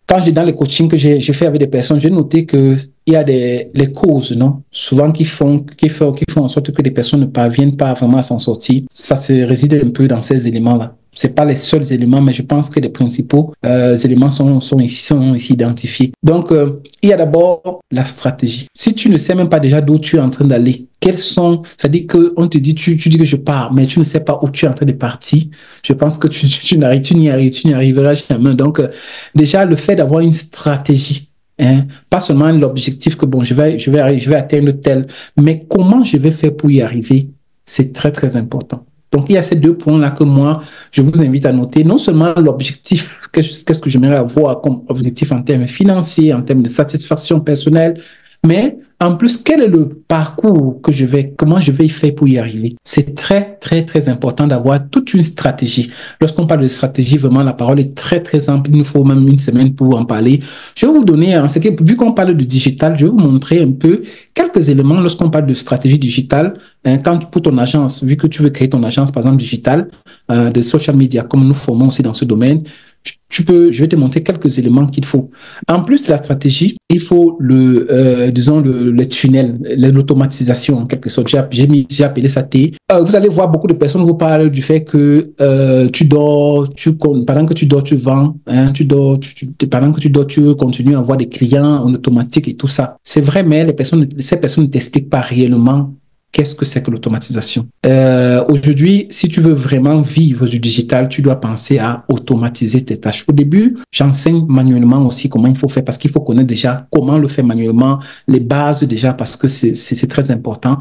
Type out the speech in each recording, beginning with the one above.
quand j'ai dans les coachings que j'ai fait avec des personnes, j'ai noté que il y a les causes, non, souvent qui font en sorte que les personnes ne parviennent pas vraiment à s'en sortir. Ça se réside un peu dans ces éléments-là. C'est pas les seuls éléments, mais je pense que les principaux éléments sont ici identifiés. Donc, il y a d'abord la stratégie. Si tu ne sais même pas déjà d'où tu es en train d'aller, c'est-à-dire qu'on te dit, tu dis que je pars, mais tu ne sais pas où tu es en train de partir, je pense que tu n'y arriveras jamais. Donc, déjà, le fait d'avoir une stratégie, hein, pas seulement l'objectif que, bon, je vais atteindre tel, mais comment je vais faire pour y arriver, c'est très, très important. Donc, il y a ces deux points-là que moi, je vous invite à noter. Non seulement l'objectif, qu'est-ce que j'aimerais avoir comme objectif en termes financiers, en termes de satisfaction personnelle, mais en plus, quel est le parcours comment je vais y faire pour y arriver? C'est très, très, très important d'avoir toute une stratégie. Lorsqu'on parle de stratégie, vraiment, la parole est très, très ample. Il nous faut même une semaine pour en parler. Je vais vous donner, vu qu'on parle de digital, je vais vous montrer un peu quelques éléments lorsqu'on parle de stratégie digitale. Pour ton agence, vu que tu veux créer ton agence, par exemple, digitale, de social media, comme nous formons aussi dans ce domaine, je vais te montrer quelques éléments qu'il faut. En plus de la stratégie, il faut les tunnels, l'automatisation en quelque sorte. J'ai appelé ça T. Vous allez voir beaucoup de personnes vous parlent du fait que pendant que tu dors, tu vends, hein, pendant que tu dors, tu continues à avoir des clients en automatique et tout ça. C'est vrai, mais ces personnes ne t'expliquent pas réellement qu'est-ce que c'est que l'automatisation. Aujourd'hui, si tu veux vraiment vivre du digital, tu dois penser à automatiser tes tâches. Au début, j'enseigne manuellement aussi comment il faut faire parce qu'il faut connaître déjà comment le faire manuellement, les bases déjà parce que c'est très important.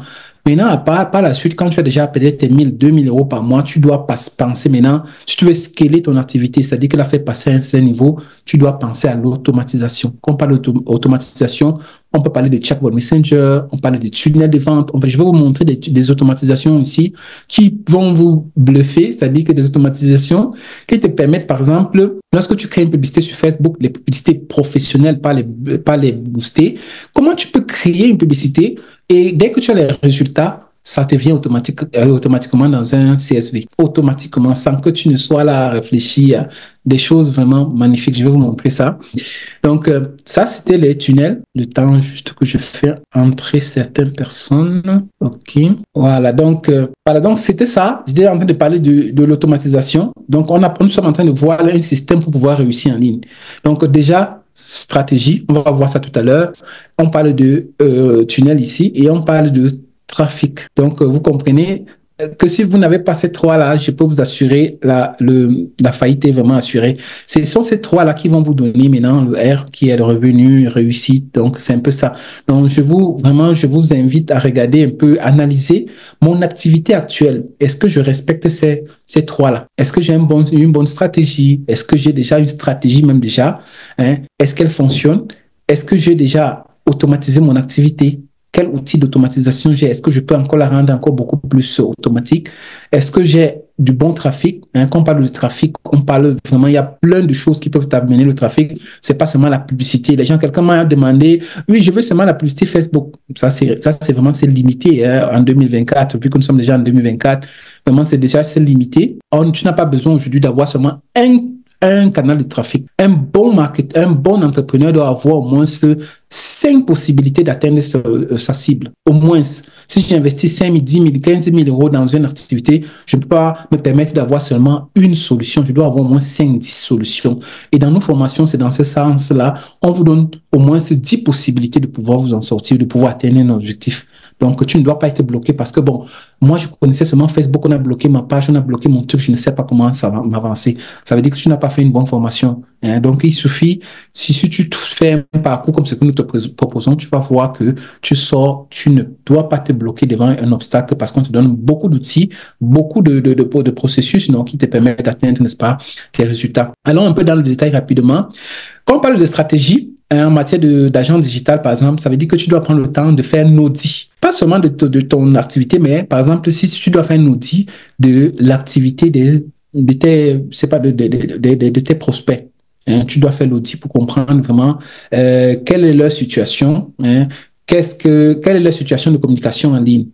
Maintenant, par la suite, quand tu as déjà peut-être tes 1000, 2000 euros par mois, tu dois penser maintenant, si tu veux scaler ton activité, c'est-à-dire que la faire passer à un certain niveau, tu dois penser à l'automatisation. Quand on parle d'automatisation, on peut parler de chatbot messenger, on parle de tunnels de vente. Je vais vous montrer des automatisations ici qui vont vous bluffer, c'est-à-dire que des automatisations qui te permettent, par exemple, lorsque tu crées une publicité sur Facebook, les publicités professionnelles, pas les booster, comment tu peux créer une publicité et dès que tu as les résultats, ça te vient automatiquement dans un CSV, automatiquement, sans que tu ne sois là à réfléchir à des choses vraiment magnifiques. Je vais vous montrer ça. Donc, ça, c'était les tunnels. Le temps juste que je fais entrer certaines personnes. OK. Voilà. Donc, c'était ça. J'étais en train de parler de l'automatisation. Donc, nous sommes en train de voir un système pour pouvoir réussir en ligne. Donc, déjà, stratégie. On va voir ça tout à l'heure. On parle de tunnel ici et on parle de trafic. Donc, vous comprenez que si vous n'avez pas ces trois-là, je peux vous assurer la faillite est vraiment assurée. Ce sont ces trois-là qui vont vous donner maintenant le R qui est le revenu, réussite. Donc, c'est un peu ça. Donc, je vous invite à regarder un peu, analyser mon activité actuelle. Est-ce que je respecte ces trois-là? Est-ce que j'ai une bonne stratégie? Est-ce que j'ai déjà une stratégie même déjà? Est-ce qu'elle fonctionne? Est-ce que j'ai déjà automatisé mon activité? Quel outil d'automatisation j'ai? Est-ce que je peux encore la rendre encore beaucoup plus automatique? Est-ce que j'ai du bon trafic? Quand on parle de trafic, on parle vraiment, il y a plein de choses qui peuvent amener le trafic. C'est pas seulement la publicité. Quelqu'un m'a demandé, oui, je veux seulement la publicité Facebook. Ça, c'est vraiment, c'est limité, en 2024, vu que nous sommes déjà en 2024. Vraiment, c'est limité. Tu n'as pas besoin aujourd'hui d'avoir seulement un canal de trafic. Un bon entrepreneur doit avoir au moins 5 possibilités d'atteindre sa cible. Au moins, si j'investis 5 000, 10 000, 15 000 euros dans une activité, je ne peux pas me permettre d'avoir seulement une solution. Je dois avoir au moins 5, 10 solutions. Et dans nos formations, c'est dans ce sens-là, on vous donne au moins 10 possibilités de pouvoir vous en sortir, de pouvoir atteindre un objectif. Donc, tu ne dois pas être bloqué parce que, bon, moi, je connaissais seulement Facebook, on a bloqué ma page, on a bloqué mon truc, je ne sais pas comment ça va m'avancer. Ça veut dire que tu n'as pas fait une bonne formation. Donc, il suffit, si tu fais un parcours comme ce que nous te proposons, tu vas voir que tu ne dois pas te bloquer devant un obstacle parce qu'on te donne beaucoup d'outils, beaucoup de processus qui te permettent d'atteindre, n'est-ce pas, tes résultats. Allons un peu dans le détail rapidement. Quand on parle de stratégie, en matière d'agent digital, par exemple, ça veut dire que tu dois prendre le temps de faire un audit. Pas seulement de ton activité, mais par exemple, si tu dois faire un audit de l'activité de tes prospects. Tu dois faire l'audit pour comprendre vraiment quelle est leur situation, quelle est leur situation de communication en ligne.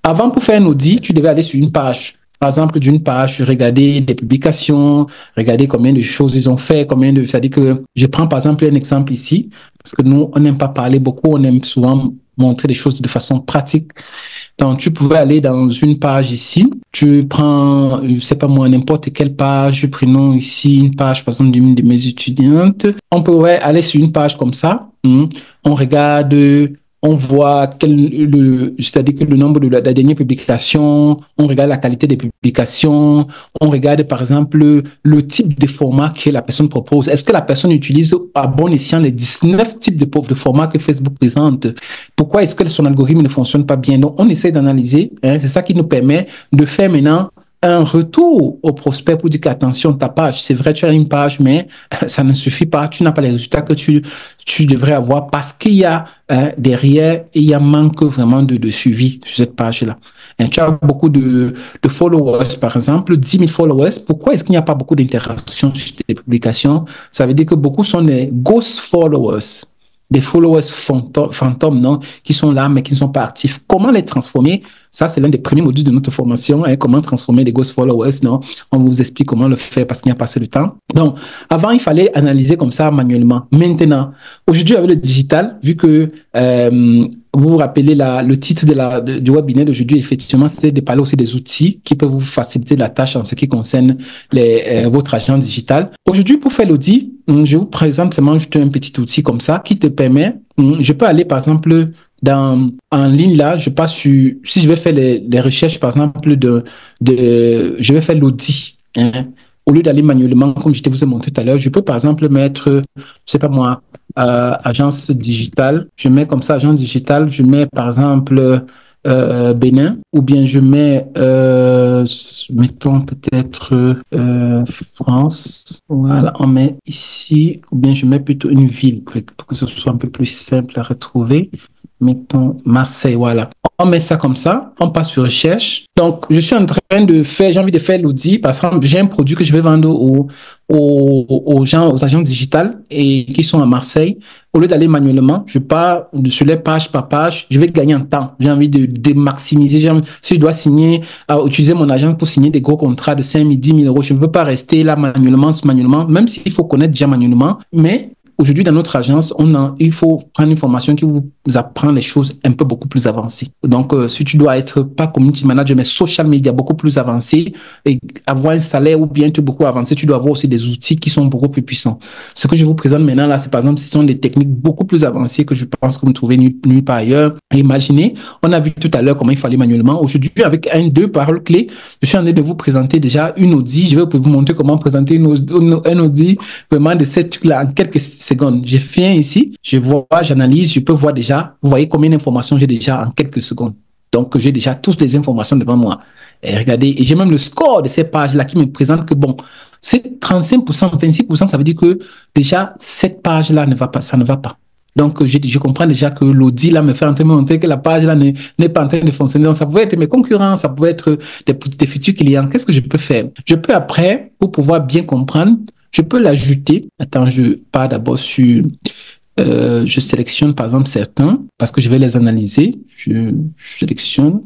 Avant, pour faire un audit, tu devais aller sur une page. par exemple, d'une page, regarder des publications, regarder combien de choses ils ont fait, c'est-à-dire que je prends par exemple un exemple ici, parce que nous, on n'aime pas parler beaucoup, on aime souvent montrer des choses de façon pratique. Donc, tu pouvais aller dans une page ici, tu prends, je sais pas moi, n'importe quelle page, prenons ici une page, par exemple, d'une de mes étudiantes. On pourrait aller sur une page comme ça, on regarde, on voit c'est-à-dire que le nombre de la dernière publication, on regarde la qualité des publications, on regarde par exemple le type de format que la personne propose. Est-ce que la personne utilise à bon escient les 19 types de formats que Facebook présente? Pourquoi est-ce que son algorithme ne fonctionne pas bien? Donc, on essaie d'analyser. C'est ça qui nous permet de faire maintenant un retour au prospect pour dire qu'attention, ta page, c'est vrai, tu as une page, mais ça ne suffit pas. Tu n'as pas les résultats que tu devrais avoir parce qu'il y a derrière, il y a manque vraiment de suivi sur cette page-là. Tu as beaucoup de followers, par exemple, 10 000 followers. Pourquoi est-ce qu'il n'y a pas beaucoup d'interactions sur tes publications? Ça veut dire que beaucoup sont des ghost followers, des followers fantômes, non, qui sont là, mais qui ne sont pas actifs. Comment les transformer? Ça, c'est l'un des premiers modules de notre formation, comment transformer les ghost followers, non? On vous explique comment le faire parce qu'il n'y a pas assez de temps. Donc, avant, il fallait analyser comme ça manuellement. Maintenant, aujourd'hui, avec le digital, vu que vous vous rappelez le titre du webinaire d'aujourd'hui, effectivement, c'était de parler aussi des outils qui peuvent vous faciliter la tâche en ce qui concerne votre agent digital. Aujourd'hui, pour faire l'audit, je vous présente seulement juste un petit outil comme ça qui te permet, je peux aller par exemple en ligne là, je passe sur, si je vais faire les recherches par exemple je vais faire l'audit, au lieu d'aller manuellement, comme je vous ai montré tout à l'heure, je peux par exemple mettre, je sais pas moi, agence digitale. Je mets comme ça, agence digitale, je mets par exemple Bénin, ou bien je mets, mettons peut-être France. Voilà, on met ici, ou bien je mets plutôt une ville pour que ce soit un peu plus simple à retrouver. Mettons Marseille, voilà. On met ça comme ça, on passe sur recherche. Donc, je suis en train de faire, j'ai envie de faire l'audit. Par exemple, j'ai un produit que je vais vendre aux gens, aux agents digitales et qui sont à Marseille. Au lieu d'aller manuellement, je pars sur les pages par page, je vais gagner en temps. J'ai envie de maximiser. Si je dois utiliser mon agent pour signer des gros contrats de 5 000, 10 000 euros, je ne peux pas rester là manuellement, même s'il faut connaître déjà manuellement, mais aujourd'hui, dans notre agence, il faut prendre une formation qui vous apprend les choses un peu beaucoup plus avancées. Donc, si tu dois être pas community manager, mais social media beaucoup plus avancé et avoir un salaire ou bien être beaucoup avancé, tu dois avoir aussi des outils qui sont beaucoup plus puissants. Ce que je vous présente maintenant là, c'est par exemple, ce sont des techniques beaucoup plus avancées que je pense que vous ne trouvez nulle part ailleurs. Imaginez, on a vu tout à l'heure comment il fallait manuellement. Aujourd'hui, avec deux paroles clés, je suis en train de vous présenter déjà une audit. Je vais vous montrer comment présenter un audit vraiment de cette truc-là en quelques secondes. Je viens ici, je vois, j'analyse, je peux voir déjà, vous voyez combien d'informations j'ai déjà en quelques secondes. Donc, j'ai déjà toutes les informations devant moi. Et regardez, et j'ai même le score de ces pages-là qui me présente que bon, c'est 35%, 26%, ça veut dire que déjà, cette page-là ne va pas, ça ne va pas. Donc, je comprends déjà que l'audit là me fait en train de montrer que la page là n'est pas en train de fonctionner. Donc, ça pouvait être mes concurrents, ça pouvait être des futurs clients. Qu'est-ce que je peux faire? Je peux après, pour pouvoir bien comprendre, je peux l'ajouter. Attends, je pars d'abord sur... je sélectionne par exemple certains parce que je vais les analyser. Je sélectionne.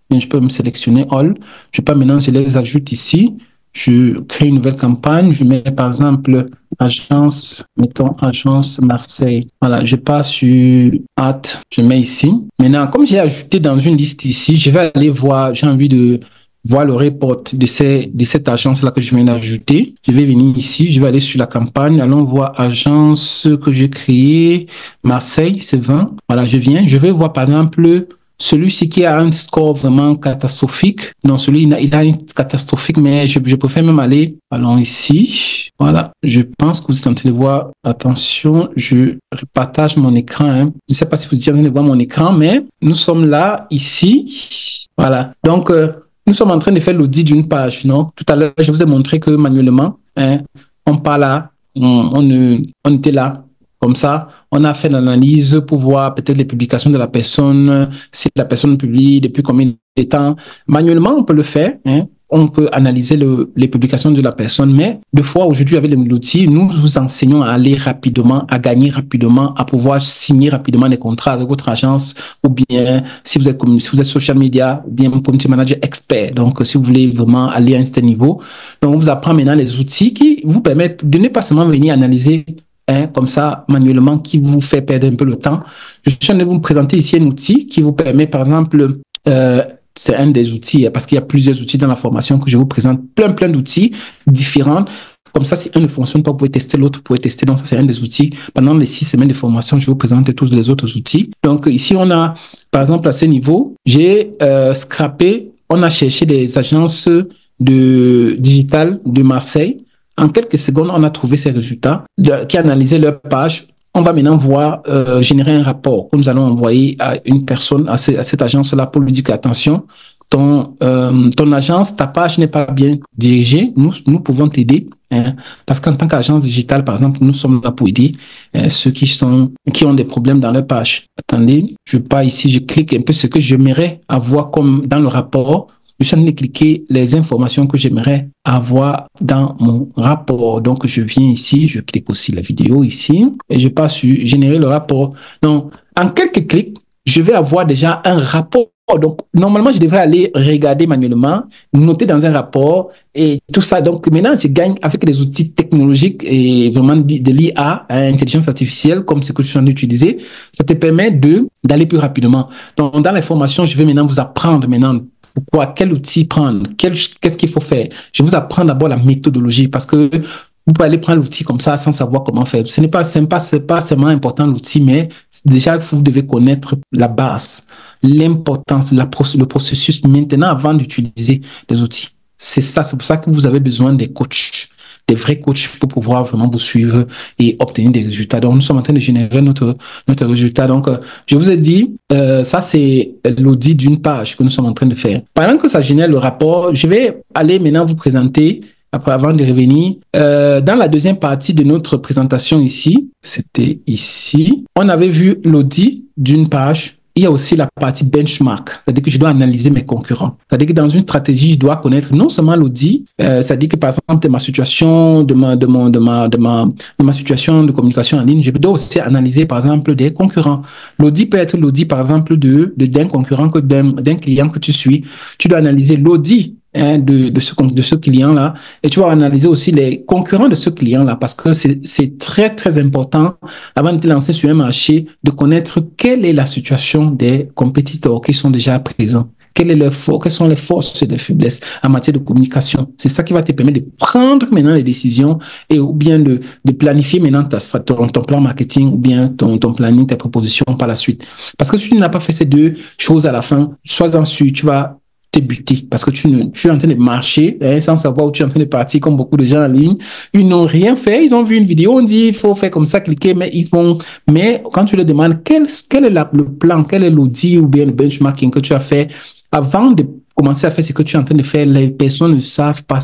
Bien, je peux me sélectionner all. Je peux maintenant, je les ajoute ici. Je crée une nouvelle campagne. Je mets par exemple agence, mettons agence Marseille. Voilà, je passe sur Add. Je mets ici. Maintenant, comme j'ai ajouté dans une liste ici, je vais aller voir, j'ai envie de voir le report de cette agence-là que je viens d'ajouter. Je vais venir ici, je vais aller sur la campagne. Allons voir agence que j'ai créée, Marseille, c'est 20. Voilà, je vais voir par exemple celui-ci qui a un score vraiment catastrophique. Non, il a une catastrophique, mais je préfère même aller. Allons ici. Voilà, je pense que vous êtes en train de voir. Attention, je partage mon écran. Je ne sais pas si vous êtes en train de voir mon écran, mais nous sommes là, ici. Voilà, donc... nous sommes en train de faire l'audit d'une page, non? Tout à l'heure, je vous ai montré que manuellement, on part là, on était là, comme ça. On a fait l'analyse pour voir peut-être les publications de la personne, si la personne publie depuis combien temps, manuellement, on peut le faire, hein. On peut analyser les publications de la personne, mais des fois, aujourd'hui, avec l'outil, nous vous enseignons à aller rapidement, à gagner rapidement, à pouvoir signer rapidement des contrats avec votre agence, ou bien si vous êtes social media, ou bien community manager expert. Donc, si vous voulez vraiment aller à un certain niveau, donc on vous apprend maintenant les outils qui vous permettent de ne pas seulement venir analyser comme ça, manuellement, qui vous fait perdre un peu le temps. Je suis en train de vous présenter ici un outil qui vous permet, par exemple, c'est un des outils, parce qu'il y a plusieurs outils dans la formation que je vous présente, plein d'outils différents. Comme ça, si un ne fonctionne pas, vous pouvez tester l'autre, vous pouvez tester. Donc, ça, c'est un des outils. Pendant les 6 semaines de formation, je vous présente tous les autres outils. Donc, ici, on a, par exemple, à ce niveau, j'ai scrappé, on a cherché des agences de digital de Marseille. En quelques secondes, on a trouvé ces résultats qui analysaient leur page. On va maintenant voir générer un rapport que nous allons envoyer à une personne, à cette agence-là, pour lui dire qu'attention, ton agence, ta page n'est pas bien dirigée. Nous pouvons t'aider, hein, parce qu'en tant qu'agence digitale, par exemple, nous sommes là pour aider ceux qui ont des problèmes dans leur page. Attendez, je pars ici, je clique un peu ce que j'aimerais avoir comme dans le rapport. Je suis en train de cliquer les informations que j'aimerais avoir dans mon rapport. Donc, je viens ici, je clique aussi la vidéo ici et je passe sur générer le rapport. Donc, en quelques clics, je vais avoir déjà un rapport. Donc, normalement, je devrais aller regarder manuellement, noter dans un rapport et tout ça. Donc, maintenant, je gagne avec les outils technologiques et vraiment de l'IA, intelligence artificielle, comme ce que je suis en train d'utiliser. Ça te permet d'aller plus rapidement. Donc, dans les formations, je vais maintenant vous apprendre pourquoi, quel outil prendre, qu'est-ce qu'il faut faire. Je vous apprends d'abord la méthodologie parce que vous pouvez aller prendre l'outil comme ça sans savoir comment faire. Ce n'est pas seulement important l'outil, mais déjà, vous devez connaître la base, l'importance, le processus maintenant avant d'utiliser les outils. C'est ça, c'est pour ça que vous avez besoin des coachs, des vrais coachs pour pouvoir vraiment vous suivre et obtenir des résultats. Donc, nous sommes en train de générer notre résultat. Donc, je vous ai dit, ça, c'est l'audit d'une page que nous sommes en train de faire. Pendant que ça génère le rapport, je vais aller maintenant vous présenter, avant de revenir, dans la deuxième partie de notre présentation ici, c'était ici, on avait vu l'audit d'une page. Il y a aussi la partie benchmark, c'est-à-dire que je dois analyser mes concurrents. C'est-à-dire que dans une stratégie, je dois connaître non seulement l'audit, c'est-à-dire que par exemple, de ma situation, de ma situation de communication en ligne, je dois aussi analyser par exemple des concurrents. L'audit peut être l'audit par exemple d'un concurrent d'un client que tu suis. Tu dois analyser l'audit de ce client-là et tu vas analyser aussi les concurrents de ce client-là parce que c'est très, très important avant de te lancer sur un marché de connaître quelle est la situation des compétiteurs qui sont déjà présents. Quelles sont les forces et les faiblesses en matière de communication. C'est ça qui va te permettre de prendre maintenant les décisions et ou bien de planifier maintenant ton plan marketing ou bien ton planning, tes propositions par la suite. Parce que si tu n'as pas fait ces deux choses à la fin, sois-en sûr, tu vas t'es buté parce que tu es en train de marcher sans savoir où tu es en train de partir comme beaucoup de gens en ligne. Ils n'ont rien fait. Ils ont vu une vidéo, on dit il faut faire comme ça, cliquer, mais quand tu leur demandes quel est le plan, quel est l'audit ou bien le benchmarking que tu as fait avant de commencer à faire ce que tu es en train de faire, les personnes ne savent pas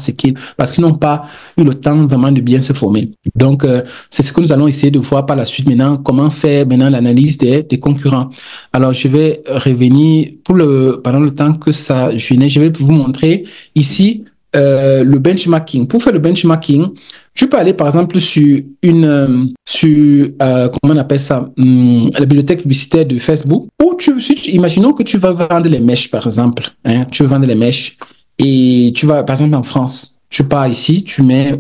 parce qu'ils n'ont pas eu le temps vraiment de bien se former. Donc, c'est ce que nous allons essayer de voir par la suite maintenant, comment faire maintenant l'analyse des concurrents. Alors, je vais revenir pendant le temps que ça gênait, je vais vous montrer ici le benchmarking. Pour faire le benchmarking, je peux aller par exemple sur comment on appelle ça, la bibliothèque publicitaire de Facebook, ou imaginons que tu vas vendre les mèches par exemple, tu veux vendre les mèches et tu vas par exemple en France. Tu pars ici, tu mets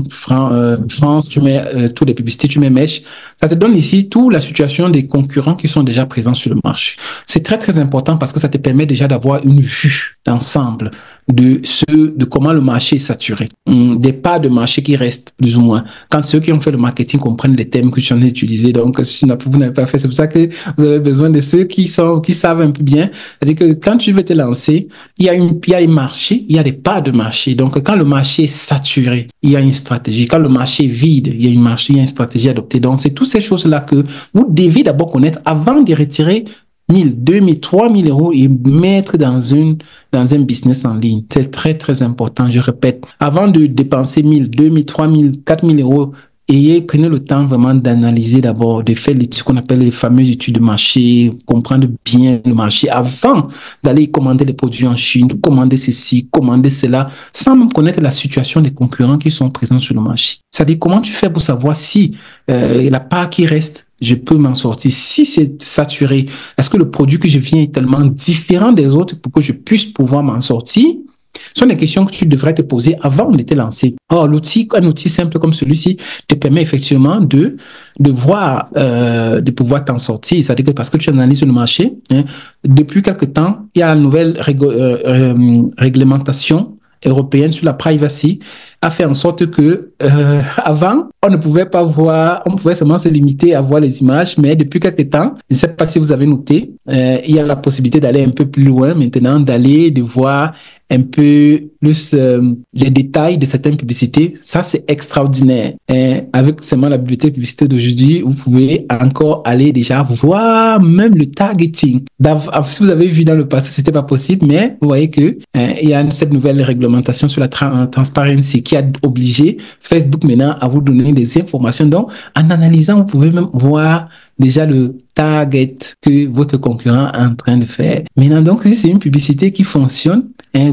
France, tu mets toutes les publicités, tu mets mèches. Ça te donne ici toute la situation des concurrents qui sont déjà présents sur le marché. C'est très, très important parce que ça te permet déjà d'avoir une vue d'ensemble de comment le marché est saturé. Des parts de marché qui restent plus ou moins. Quand ceux qui ont fait le marketing comprennent les thèmes que tu en as utilisés, donc si vous n'avez pas fait, c'est pour ça que vous avez besoin de ceux qui savent un peu bien. C'est-à-dire que quand tu veux te lancer, il y a un marché, il y a des parts de marché. Donc quand le marché est saturé, il y a une stratégie. Quand le marché est vide, il y a une stratégie adoptée. Donc c'est toutes ces choses-là que vous devez d'abord connaître avant de retirer 1000, 2000, 3000 euros et mettre dans un business en ligne. C'est très, très important. Je répète, avant de dépenser 1000, 2000, 3000, 4000 euros prenez le temps vraiment d'analyser d'abord, de faire ce qu'on appelle les fameuses études de marché, comprendre bien le marché avant d'aller commander les produits en Chine, commander ceci, commander cela, sans même connaître la situation des concurrents qui sont présents sur le marché. C'est-à-dire comment tu fais pour savoir si la part qui reste, je peux m'en sortir. Si c'est saturé, est-ce que le produit que je viens est tellement différent des autres pour que je puisse pouvoir m'en sortir? Ce sont des questions que tu devrais te poser avant de te lancer. Or, un outil simple comme celui-ci te permet effectivement de voir, de pouvoir t'en sortir. C'est-à-dire que parce que tu analyses le marché, hein, depuis quelque temps, il y a la nouvelle réglementation européenne sur la privacy a fait en sorte que avant, on ne pouvait pas voir, on pouvait seulement se limiter à voir les images, mais depuis quelques temps, je ne sais pas si vous avez noté, il y a la possibilité d'aller un peu plus loin maintenant, de voir un peu plus les détails de certaines publicités. Ça, c'est extraordinaire. Avec seulement la bibliothèque publicité d'aujourd'hui, vous pouvez encore aller déjà voir même le targeting. Si vous avez vu dans le passé, c'était pas possible, mais vous voyez que il y a cette nouvelle réglementation sur la transparency qui a obligé Facebook maintenant à vous donner des informations. Donc, en analysant, vous pouvez même voir déjà le target que votre concurrent est en train de faire. Maintenant, donc, si c'est une publicité qui fonctionne,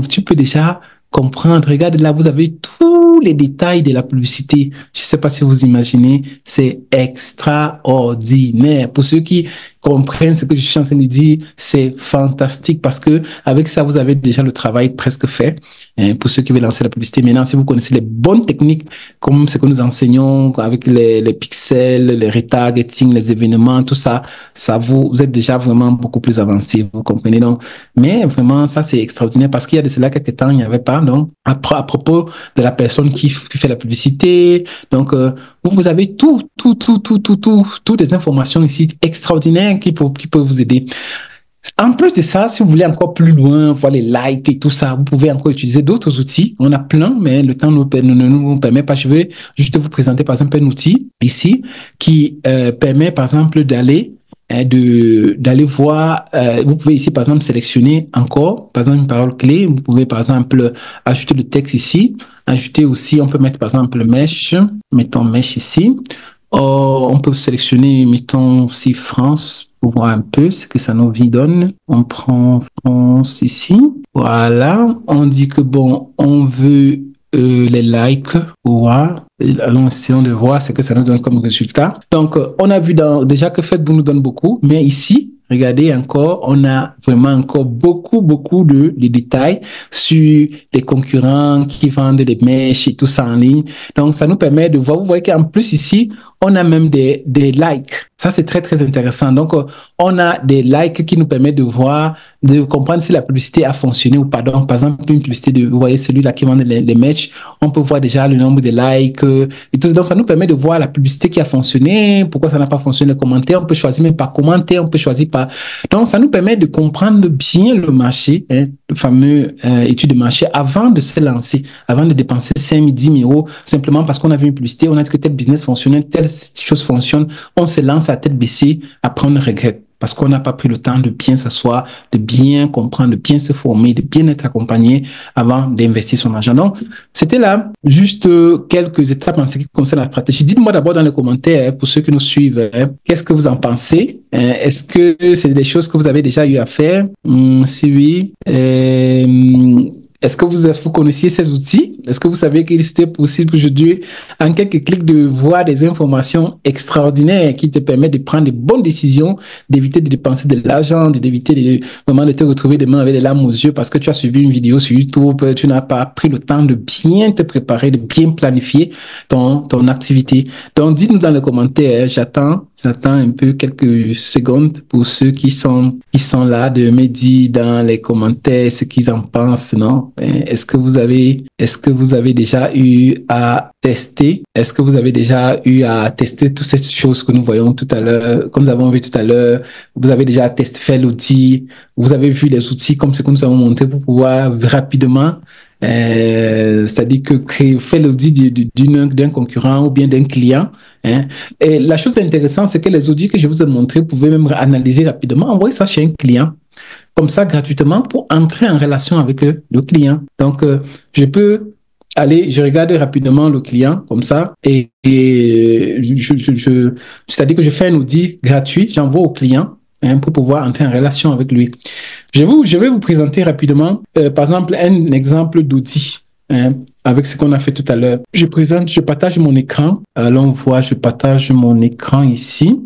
tu peux déjà comprendre. Regarde là, vous avez tous les détails de la publicité. Je ne sais pas si vous imaginez, c'est extraordinaire. Pour ceux qui comprennent ce que je suis en train de dire, c'est fantastique parce que avec ça, vous avez déjà le travail presque fait. Pour ceux qui veulent lancer la publicité, maintenant, si vous connaissez les bonnes techniques, comme ce que nous enseignons avec les pixels, les retargeting, les événements, tout ça, vous êtes déjà vraiment beaucoup plus avancé. Vous comprenez donc. Mais vraiment, ça, c'est extraordinaire parce qu'il y a de cela quelques temps, il n'y avait pas. Donc, à propos de la personne qui fait la publicité, donc, vous avez toutes les informations ici extraordinaires qui peuvent vous aider. En plus de ça, si vous voulez encore plus loin, voir les likes et tout ça, vous pouvez encore utiliser d'autres outils. On a plein, mais le temps ne nous permet pas. Je vais juste vous présenter, par exemple, un outil ici qui permet, par exemple, d'aller voir, vous pouvez ici, par exemple, sélectionner encore, par exemple, une parole clé. Vous pouvez, par exemple, ajouter le texte ici. Ajouter aussi, on peut mettre, par exemple, mesh. Mettons mesh ici. On peut sélectionner, mettons aussi France pour voir un peu ce que ça nous donne. On prend France ici. Voilà. On dit que bon, on veut les likes. Voilà. Allons essayons de voir ce que ça nous donne comme résultat. Donc, on a vu déjà que Facebook nous donne beaucoup, mais ici, regardez encore, on a vraiment encore beaucoup de détails sur les concurrents qui vendent des mèches et tout ça en ligne. Donc, ça nous permet de voir, vous voyez qu'en plus ici, on a même des likes. Ça, c'est très intéressant. Donc, on a des likes qui nous permettent de voir, de comprendre si la publicité a fonctionné ou pas. Donc, par exemple, une publicité vous voyez celui-là qui vend les matchs, on peut voir déjà le nombre de likes et tout. Donc, ça nous permet de voir la publicité qui a fonctionné, pourquoi ça n'a pas fonctionné, les commentaires. On peut choisir même par commentaire, on peut choisir par... Donc, ça nous permet de comprendre bien le marché, le fameux étude de marché, avant de se lancer, avant de dépenser 5 000, 10 000 euros, simplement parce qu'on a vu une publicité, on a dit que tel business fonctionnait, telle chose fonctionne, on se lance à tête baissée, après on regrette. Parce qu'on n'a pas pris le temps de bien s'asseoir, de bien comprendre, de bien se former, de bien être accompagné avant d'investir son argent. Donc, c'était là juste quelques étapes en ce qui concerne la stratégie. Dites-moi d'abord dans les commentaires, pour ceux qui nous suivent, qu'est-ce que vous en pensez? Est-ce que c'est des choses que vous avez déjà eu à faire? Si oui, est-ce que vous connaissiez ces outils? Est-ce que vous savez qu'il était possible aujourd'hui, en quelques clics, de voir des informations extraordinaires qui te permettent de prendre de bonnes décisions, d'éviter de dépenser de l'argent, d'éviter vraiment de te retrouver demain avec des larmes aux yeux parce que tu as suivi une vidéo sur YouTube, tu n'as pas pris le temps de bien te préparer, de bien planifier ton activité. Donc, dites-nous dans les commentaires, j'attends un peu quelques secondes pour ceux qui sont là de me dire dans les commentaires ce qu'ils en pensent, non? Est-ce que vous avez déjà eu à tester? Est-ce que vous avez déjà eu à tester toutes ces choses que nous voyons tout à l'heure, comme nous avons vu tout à l'heure? Vous avez déjà testé, fait l'outil? Vous avez vu les outils comme ce que nous avons montré pour pouvoir rapidement c'est-à-dire que faire l'audit d'un concurrent ou bien d'un client. Et la chose intéressante, c'est que les audits que je vous ai montrés, vous pouvez même analyser rapidement, envoyer ça chez un client, comme ça gratuitement pour entrer en relation avec le client. Donc, je peux allez, je regarde rapidement le client comme ça c'est-à-dire que je fais un audit gratuit, j'envoie au client pour pouvoir entrer en relation avec lui. Je vais vous présenter rapidement, par exemple, un exemple d'audit avec ce qu'on a fait tout à l'heure. Je partage mon écran. Alors, on voit, je partage mon écran ici.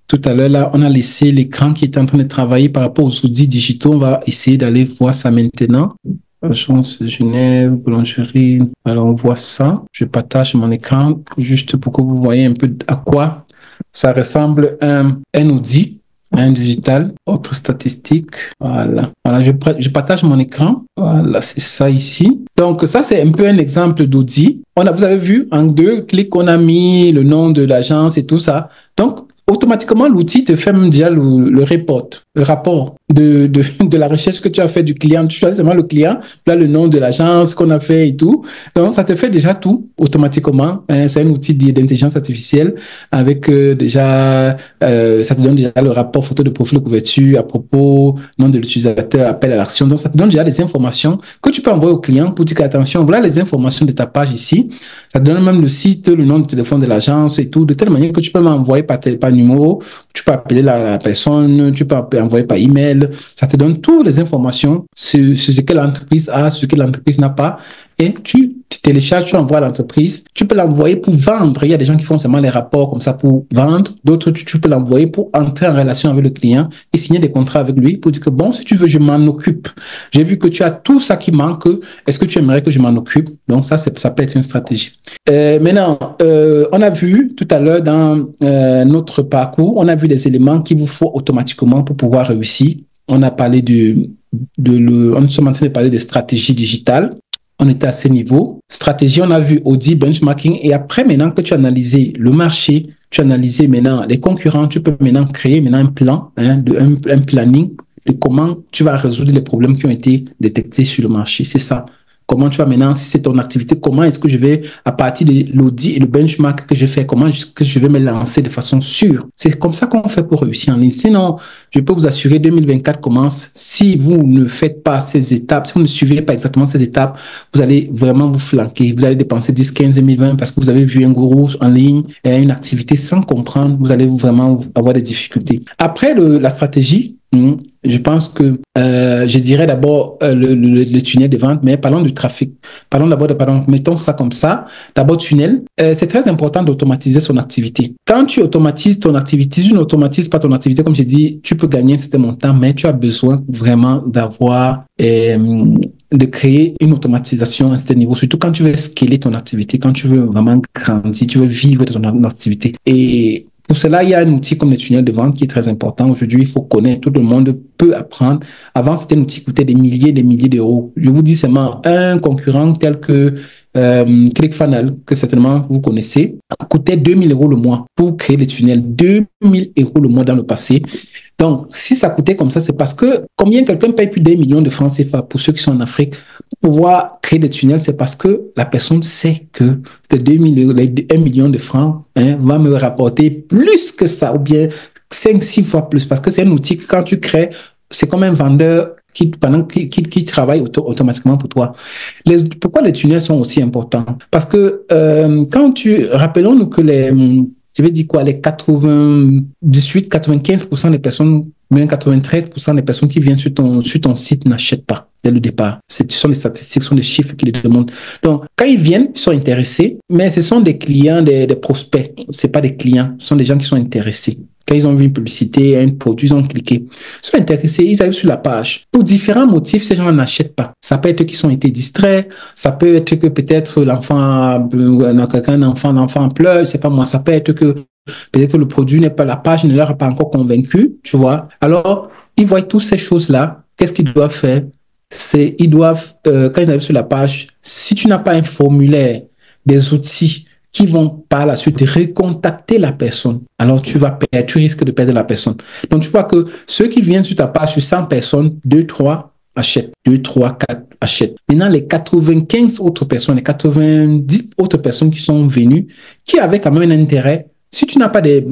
Tout à l'heure, là, on a laissé l'écran qui était en train de travailler par rapport aux outils digitaux. On va essayer d'aller voir ça maintenant. Agence Genève, boulangerie. Alors, on voit ça. Je partage mon écran juste pour que vous voyez un peu à quoi ça ressemble un audit. Un digital, autre statistique. Voilà. Voilà, je partage mon écran. Voilà, c'est ça ici. Donc, ça, c'est un peu un exemple d'audit. Vous avez vu, en 2 clics, on a mis le nom de l'agence et tout ça. Donc, automatiquement, l'outil te fait même déjà le rapport de la recherche que tu as fait du client. Tu choisis seulement le client, là, le nom de l'agence qu'on a fait et tout. Donc, ça te fait déjà tout automatiquement. C'est un outil d'intelligence artificielle avec ça te donne déjà le rapport photo de profil de couverture à propos, nom de l'utilisateur, appel à l'action. Donc, ça te donne déjà des informations que tu peux envoyer au client pour dire qu'attention, voilà les informations de ta page ici. Ça te donne même le site, le nom de téléphone de l'agence et tout, de telle manière que tu peux m'envoyer par numéro, tu peux appeler la personne, tu peux envoyer par email. Ça te donne toutes les informations sur ce que l'entreprise a, sur ce que l'entreprise n'a pas. Et tu télécharges, tu envoies à l'entreprise. Tu peux l'envoyer pour vendre. Il y a des gens qui font seulement les rapports comme ça pour vendre. D'autres, tu peux l'envoyer pour entrer en relation avec le client et signer des contrats avec lui pour dire que bon, si tu veux, je m'en occupe. J'ai vu que tu as tout ça qui manque. Est-ce que tu aimerais que je m'en occupe? Donc ça peut être une stratégie. Maintenant, on a vu tout à l'heure dans notre parcours, on a vu les éléments qu'il vous faut automatiquement pour pouvoir réussir. On a parlé on sommes en train de parler de stratégie digitale. On était à ce niveau. Stratégie, on a vu audit, benchmarking. Et après, maintenant que tu as analysé le marché, tu as analysé maintenant les concurrents, tu peux maintenant créer un plan, un planning de comment tu vas résoudre les problèmes qui ont été détectés sur le marché. C'est ça. Comment tu vas maintenant, si c'est ton activité, comment est-ce que je vais, à partir de l'audit et le benchmark que j'ai fait, comment est-ce que je vais me lancer de façon sûre? C'est comme ça qu'on fait pour réussir en ligne. Sinon, je peux vous assurer, 2024 commence. Si vous ne faites pas ces étapes, si vous ne suivez pas exactement ces étapes, vous allez vraiment vous flanquer. Vous allez dépenser 10, 15, 2020 parce que vous avez vu un gourou en ligne et une activité sans comprendre. Vous allez vraiment avoir des difficultés. Après la stratégie, je pense que je dirais d'abord le tunnel de vente, mais parlons du trafic. Mettons ça comme ça. D'abord, tunnel. C'est très important d'automatiser son activité. Quand tu automatises ton activité, tu n'automatises pas ton activité, comme j'ai dit, tu peux gagner un certain montant, mais tu as besoin vraiment de créer une automatisation à ce niveau, surtout quand tu veux scaler ton activité, quand tu veux vraiment grandir, tu veux vivre de ton activité. Et pour cela, il y a un outil comme le tunnel de vente qui est très important. Aujourd'hui, il faut connaître, tout le monde peut apprendre. Avant, c'était un outil qui coûtait des milliers d'euros. Je vous dis seulement un concurrent tel que ClickFunnels, que certainement vous connaissez, coûtait 2000 euros le mois pour créer les tunnels. 2000 euros le mois dans le passé. Donc, si ça coûtait comme ça, c'est parce que combien quelqu'un paye plus d'1 million de francs CFA pour ceux qui sont en Afrique pour pouvoir créer des tunnels, c'est parce que la personne sait que ces 1 million de francs va me rapporter plus que ça, ou bien 5-6 fois plus, parce que c'est un outil que quand tu crées, c'est comme un vendeur qui travaille automatiquement pour toi. Pourquoi les tunnels sont aussi importants? Parce que rappelons-nous que je vais dire quoi, les 95% des personnes, même 93% des personnes qui viennent sur ton site n'achètent pas dès le départ. Ce sont des statistiques, ce sont des chiffres qui les demandent. Donc, quand ils viennent, ils sont intéressés, mais ce sont des clients, des prospects. C'est pas des clients, ce sont des gens qui sont intéressés. Quand ils ont vu une publicité, un produit, ils ont cliqué. Ils sont intéressés, ils arrivent sur la page. Pour différents motifs, ces gens n'achètent pas. Ça peut être qu'ils ont été distraits, ça peut être que peut-être l'enfant pleure, c'est pas moi, ça peut être que peut-être le produit n'est pas, la page ne leur a pas encore convaincu, tu vois. Alors, ils voient toutes ces choses-là. Qu'est-ce qu'ils doivent faire? Ils doivent, quand ils arrivent sur la page, si tu n'as pas un formulaire, des outils qui vont par la suite recontacter la personne, alors tu risques de perdre la personne. Donc, tu vois que ceux qui viennent sur ta page, sur 100 personnes, 2, 3 achètent, 2, 3, 4 achètent. Maintenant, les 95 autres personnes, les 90 autres personnes qui sont venues, qui avaient quand même un intérêt, Si tu n'as pas des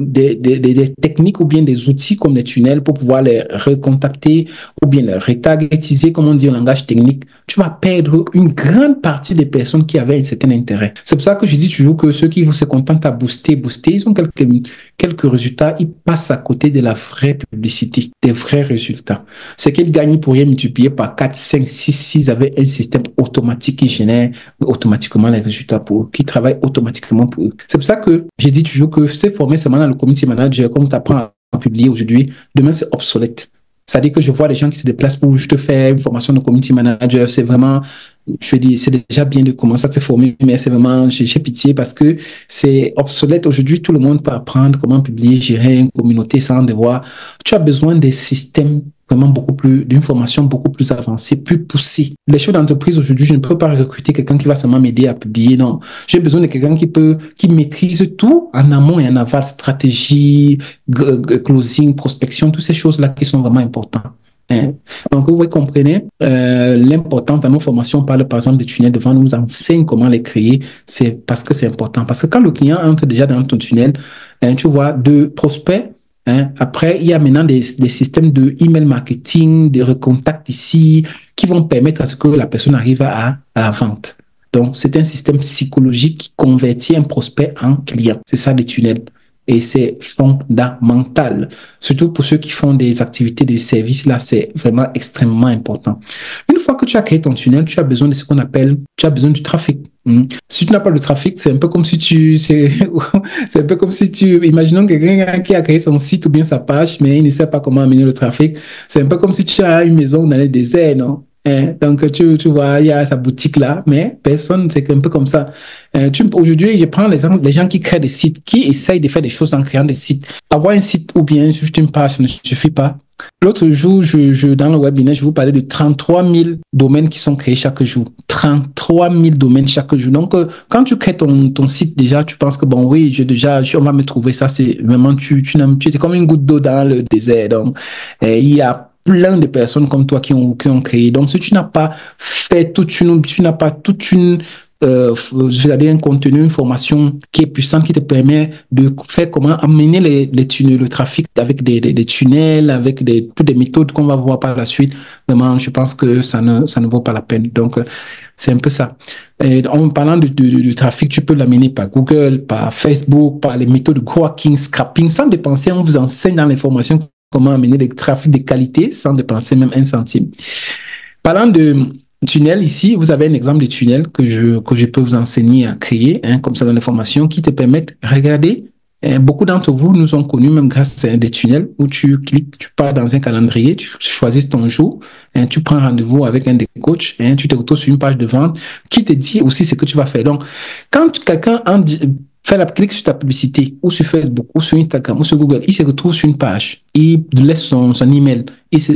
techniques ou bien des outils comme les tunnels pour pouvoir les recontacter ou bien les retargetiser, comme on dit en langage technique, tu vas perdre une grande partie des personnes qui avaient un certain intérêt. C'est pour ça que je dis toujours que ceux qui se contentent à booster, ils ont quelques résultats, ils passent à côté de la vraie publicité, des vrais résultats. C'est qu'ils gagnent pour rien multiplier par 4, 5, 6, 6 avec un système automatique qui génère automatiquement les résultats pour eux, qui travaille automatiquement pour eux. C'est pour ça que je dis toujours que c'est formé seulement dans le community manager, comme tu apprends à publier aujourd'hui, demain c'est obsolète. C'est-à-dire que je vois des gens qui se déplacent pour juste faire une formation de community manager. C'est vraiment, je dis, c'est déjà bien de commencer à se former, mais c'est vraiment, j'ai pitié parce que c'est obsolète. Aujourd'hui, tout le monde peut apprendre comment publier, gérer une communauté sans devoir. Tu as besoin des systèmes vraiment d'une formation beaucoup plus avancée, plus poussée. Les choses d'entreprise aujourd'hui, je ne peux pas recruter quelqu'un qui va seulement m'aider à publier, non. J'ai besoin de quelqu'un qui maîtrise tout en amont et en aval, stratégie, closing, prospection, toutes ces choses-là qui sont vraiment importantes. Donc, vous comprenez l'important dans nos formations. On parle par exemple de tunnels de vente, on nous enseigne comment les créer. C'est parce que c'est important. Parce que quand le client entre déjà dans ton tunnel, tu vois, de prospect. Après, il y a maintenant des systèmes de email marketing, de recontacts ici, qui vont permettre à ce que la personne arrive à la vente. Donc, c'est un système psychologique qui convertit un prospect en client. C'est ça, les tunnels. Et c'est fondamental. Surtout pour ceux qui font des activités de service, là, c'est vraiment extrêmement important. Une fois que tu as créé ton tunnel, tu as besoin de ce qu'on appelle, tu as besoin du trafic. Si tu n'as pas de trafic, c'est un peu comme si c'est un peu comme si imaginons quelqu'un qui a créé son site ou bien sa page, mais il ne sait pas comment amener le trafic. C'est un peu comme si tu as une maison dans le désert, non? Donc, tu vois, il y a sa boutique là, mais personne, c'est un peu comme ça. Aujourd'hui, je prends les gens qui créent des sites, qui essayent de faire des choses en créant des sites. Avoir un site ou bien juste une page, ça ne suffit pas. L'autre jour, dans le webinaire, je vous parlais de 33 000 domaines qui sont créés chaque jour. 33 000 domaines chaque jour. Donc, quand tu crées ton site, déjà, tu penses que, bon, oui, on va me trouver ça. C'est vraiment, tu es comme une goutte d'eau dans le désert. Donc, il y a plein de personnes comme toi qui ont créé. Donc, si tu n'as pas fait tu n'as pas toute une c'est-à-dire un contenu, une formation qui est puissante, qui te permet de faire comment amener les tunnels, le trafic avec des tunnels, avec toutes des méthodes qu'on va voir par la suite. Vraiment, je pense que ça ne vaut pas la peine. Donc, c'est un peu ça. Et en parlant du trafic, tu peux l'amener par Google, par Facebook, par les méthodes de growing, scrapping, sans dépenser. On vous enseigne dans les formations comment amener des trafics de qualité sans dépenser même un centime. Parlant de tunnel, ici, vous avez un exemple de tunnel que je peux vous enseigner à créer, comme ça dans les formations, qui te permettent, regardez, beaucoup d'entre vous nous ont connus même grâce à des tunnels où tu cliques, tu pars dans un calendrier, tu choisis ton jour, tu prends rendez-vous avec un des coachs, tu te retrouves sur une page de vente qui te dit aussi ce que tu vas faire. Donc, quand quelqu'un clique sur ta publicité, ou sur Facebook, ou sur Instagram, ou sur Google, il se retrouve sur une page, il laisse son email,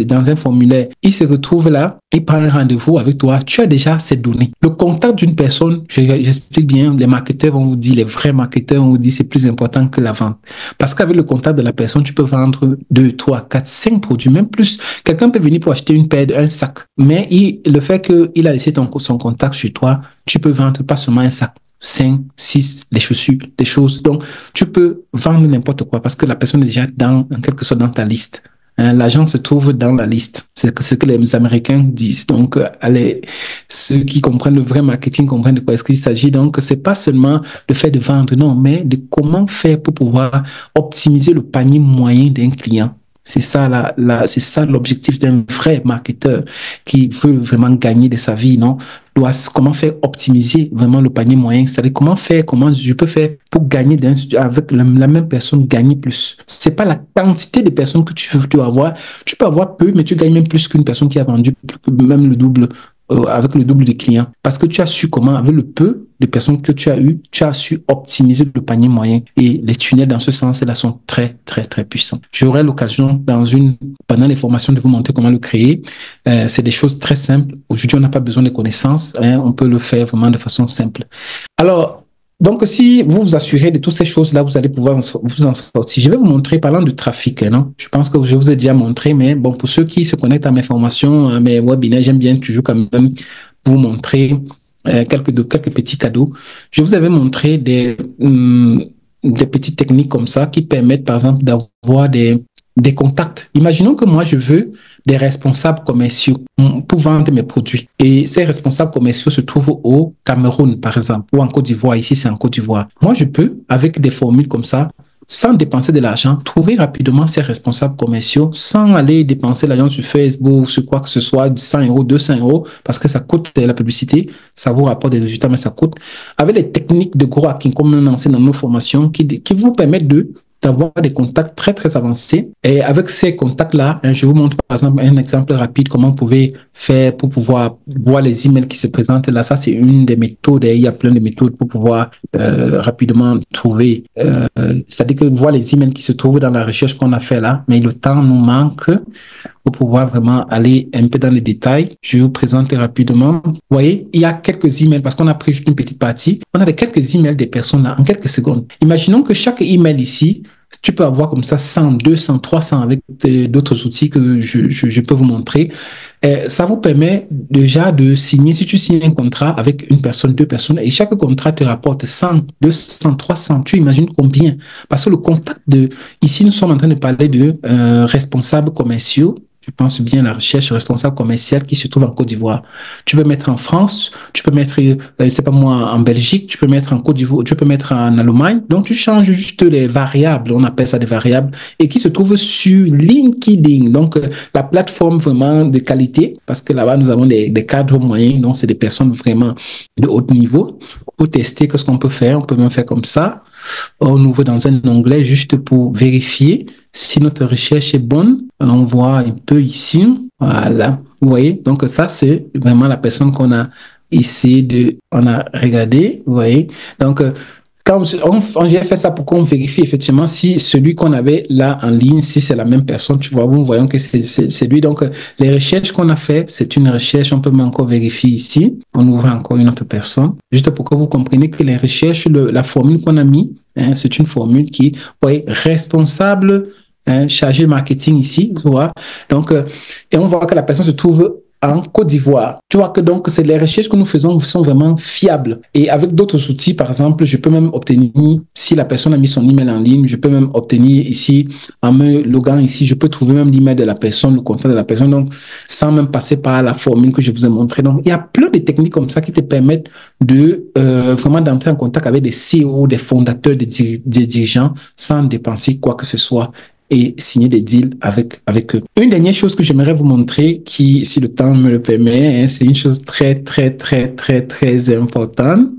dans un formulaire, il se retrouve là, il prend un rendez-vous avec toi, tu as déjà ces données. Le contact d'une personne, j'explique bien, les marketeurs vont vous dire, les vrais marketeurs vont vous dire, c'est plus important que la vente. Parce qu'avec le contact de la personne, tu peux vendre 2, 3, 4, 5 produits, même plus. Quelqu'un peut venir pour acheter une paire, un sac, mais le fait qu'il a laissé son contact sur toi, tu peux vendre pas seulement un sac. 5, 6, les chaussures, des choses. Donc, tu peux vendre n'importe quoi parce que la personne est déjà en quelque sorte dans ta liste. L'argent se trouve dans la liste. C'est ce que les Américains disent. Donc, ceux qui comprennent le vrai marketing comprennent de quoi est-ce qu'il s'agit. Donc, c'est pas seulement le fait de vendre, non, mais de comment faire pour pouvoir optimiser le panier moyen d'un client. C'est ça, c'est ça l'objectif d'un vrai marketeur qui veut vraiment gagner de sa vie, non? Comment faire optimiser vraiment le panier moyen, c'est-à-dire comment je peux faire pour gagner avec la même personne, gagner plus. C'est pas la quantité de personnes que tu dois avoir. Tu peux avoir peu, mais tu gagnes même plus qu'une personne qui a vendu même le double, avec le double de clients. Parce que tu as su comment, avec le peu de personnes que tu as eu, tu as su optimiser le panier moyen. Et les tunnels, dans ce sens-là, sont très, très, très puissants. J'aurai l'occasion, pendant les formations, de vous montrer comment le créer. C'est des choses très simples. Aujourd'hui, on n'a pas besoin de connaissances. On peut le faire vraiment de façon simple. Alors, donc, si vous vous assurez de toutes ces choses-là, vous allez pouvoir vous en sortir. Je vais vous montrer, parlant de trafic, non? Je pense que je vous ai déjà montré, mais bon, pour ceux qui se connectent à mes formations, à mes webinaires, j'aime bien toujours quand même vous montrer quelques petits cadeaux. Je vous avais montré des petites techniques comme ça qui permettent, par exemple, d'avoir des contacts. Imaginons que moi, je veux des responsables commerciaux pour vendre mes produits. Et ces responsables commerciaux se trouvent au Cameroun, par exemple, ou en Côte d'Ivoire. Ici, c'est en Côte d'Ivoire. Moi, je peux, avec des formules comme ça, sans dépenser de l'argent, trouver rapidement ces responsables commerciaux sans aller dépenser l'argent sur Facebook, sur quoi que ce soit, 100 euros, 200 euros, parce que ça coûte la publicité, ça vous rapporte des résultats, mais ça coûte. Avec les techniques de gros hacking, comme on enseigne dans nos formations, qui vous permettent d'avoir des contacts très, très avancés. Et avec ces contacts-là, je vous montre par exemple un exemple rapide comment vous pouvez faire pour pouvoir voir les emails qui se présentent là. Ça, c'est une des méthodes. Il y a plein de méthodes pour pouvoir rapidement trouver, c'est-à-dire que voir les emails qui se trouvent dans la recherche qu'on a fait là, mais le temps nous manque pour pouvoir vraiment aller un peu dans les détails. Je vais vous présenter rapidement. Vous voyez, il y a quelques emails, parce qu'on a pris juste une petite partie. On a quelques emails des personnes là en quelques secondes. Imaginons que chaque email ici, tu peux avoir comme ça 100, 200, 300 avec d'autres outils que je peux vous montrer. Ça vous permet déjà de signer, si tu signes un contrat avec une personne, deux personnes, et chaque contrat te rapporte 100, 200, 300, tu imagines combien? Parce que le contact ici, nous sommes en train de parler de responsables commerciaux. Je pense bien à la recherche responsable commerciale qui se trouve en Côte d'Ivoire. Tu peux mettre en France, tu peux mettre, c'est pas moi, en Belgique, tu peux mettre en Côte d'Ivoire, tu peux mettre en Allemagne. Donc, tu changes juste les variables, on appelle ça des variables, et qui se trouvent sur LinkedIn. Donc, la plateforme vraiment de qualité, parce que là-bas, nous avons des cadres moyens, donc c'est des personnes vraiment de haut niveau. Pour tester ce qu'on peut faire, on peut même faire comme ça. On ouvre dans un onglet juste pour vérifier si notre recherche est bonne. On voit un peu ici. Voilà. Vous voyez? Donc, ça, c'est vraiment la personne qu'on a essayé on a regardé. Vous voyez? Donc, quand j'ai fait ça pour qu'on vérifie effectivement si celui qu'on avait là en ligne, si c'est la même personne, tu vois, nous voyons que c'est lui. Donc, les recherches qu'on a fait, c'est une recherche, on peut même encore vérifier ici. On ouvre encore une autre personne. Juste pour que vous compreniez que les recherches, la formule qu'on a mis, c'est une formule qui, vous voyez, responsable, chargé de marketing ici, tu vois. Donc, et on voit que la personne se trouve en Côte d'Ivoire. Tu vois que donc, c'est les recherches que nous faisons sont vraiment fiables. Et avec d'autres outils, par exemple, je peux même obtenir, si la personne a mis son email en ligne, je peux même obtenir ici, en me loguant ici, je peux trouver même l'email de la personne, le contact de la personne, donc, sans même passer par la formule que je vous ai montrée. Donc, il y a plein de techniques comme ça qui te permettent de vraiment d'entrer en contact avec des CEO, des fondateurs, des dirigeants, sans dépenser quoi que ce soit et signer des deals avec eux. Une dernière chose que j'aimerais vous montrer, qui, si le temps me le permet, c'est une chose très, très, très, très, très importante.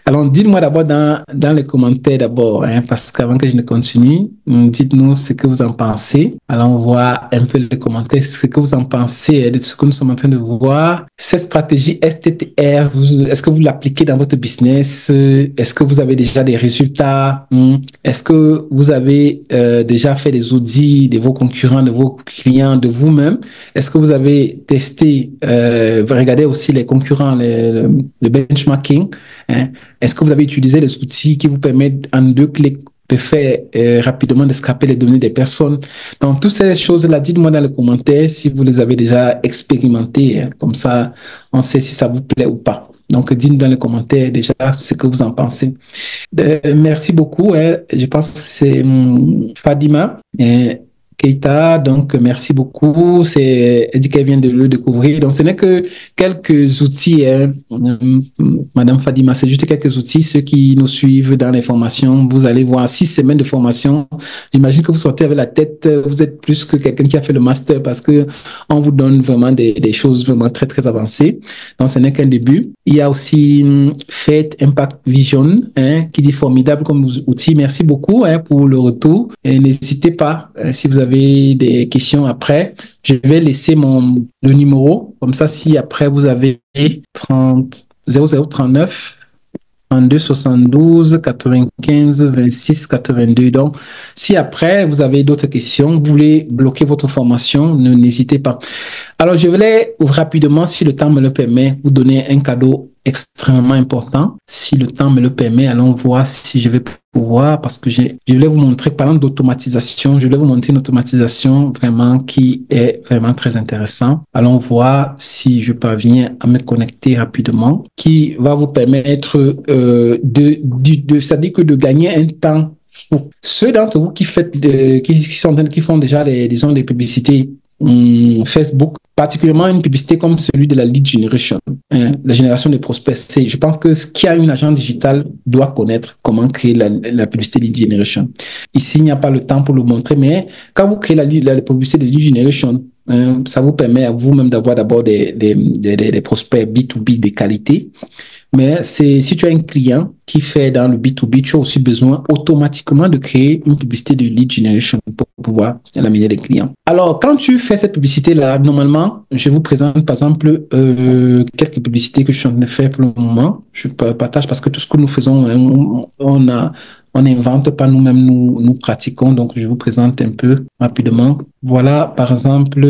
Alors, dites-moi d'abord dans les commentaires d'abord, parce qu'avant que je ne continue, dites-nous ce que vous en pensez. Alors, on voit un peu les commentaires, ce que vous en pensez de ce que nous sommes en train de voir. Cette stratégie STTR, est-ce que vous l'appliquez dans votre business? Est-ce que vous avez déjà des résultats? Est-ce que vous avez déjà fait des audits de vos concurrents, de vos clients, de vous-même? Est-ce que vous avez testé, regardez aussi les concurrents, le benchmarking, Est-ce que vous avez utilisé les outils qui vous permettent en 2 clics de faire rapidement de scraper les données des personnes? Donc, toutes ces choses-là, dites-moi dans les commentaires si vous les avez déjà expérimentées. Comme ça, on sait si ça vous plaît ou pas. Donc, dites-nous dans les commentaires déjà ce que vous en pensez. Merci beaucoup. Je pense que c'est Fadima Keita, donc merci beaucoup. Elle dit qu'elle vient de le découvrir. Donc, ce n'est que quelques outils, Madame Fadima, c'est juste quelques outils. Ceux qui nous suivent dans les formations, vous allez voir 6 semaines de formation. J'imagine que vous sortez avec la tête, vous êtes plus que quelqu'un qui a fait le master parce que on vous donne vraiment des choses vraiment très, très avancées. Donc, ce n'est qu'un début. Il y a aussi Fate Impact Vision, qui dit formidable comme outil. Merci beaucoup pour le retour. Et n'hésitez pas, si vous avez des questions après, je vais laisser le numéro. Comme ça, si après vous avez 0039 32 72 95 26 82. Donc, si après vous avez d'autres questions, vous voulez bloquer votre formation, n'hésitez pas. Alors, je voulais rapidement, si le temps me le permet, vous donner un cadeau extrêmement important. Si le temps me le permet, allons voir si je vais pouvoir, parce que je voulais vous montrer, parlant d'automatisation, je voulais vous montrer une automatisation vraiment qui est vraiment très intéressante. Allons voir si je parviens à me connecter rapidement, qui va vous permettre c'est-à-dire que de gagner un temps fou. Ceux d'entre vous qui qui font déjà disons, des publicités Facebook, particulièrement une publicité comme celui de la lead generation, la génération de prospects. Je pense que ce qui a une agence digitale doit connaître comment créer la publicité lead generation. Ici, il n'y a pas le temps pour le montrer, mais quand vous créez la publicité de lead generation, ça vous permet à vous-même d'avoir d'abord des prospects B2B de qualité. Mais si tu as un client qui fait dans le B2B, tu as aussi besoin automatiquement de créer une publicité de lead generation pour pouvoir amener des clients. Alors, quand tu fais cette publicité-là, normalement, je vous présente par exemple quelques publicités que je suis en train de faire pour le moment. Je partage parce que tout ce que nous faisons, on n'invente pas nous-mêmes, nous pratiquons. Donc, je vous présente un peu rapidement. Voilà, par exemple,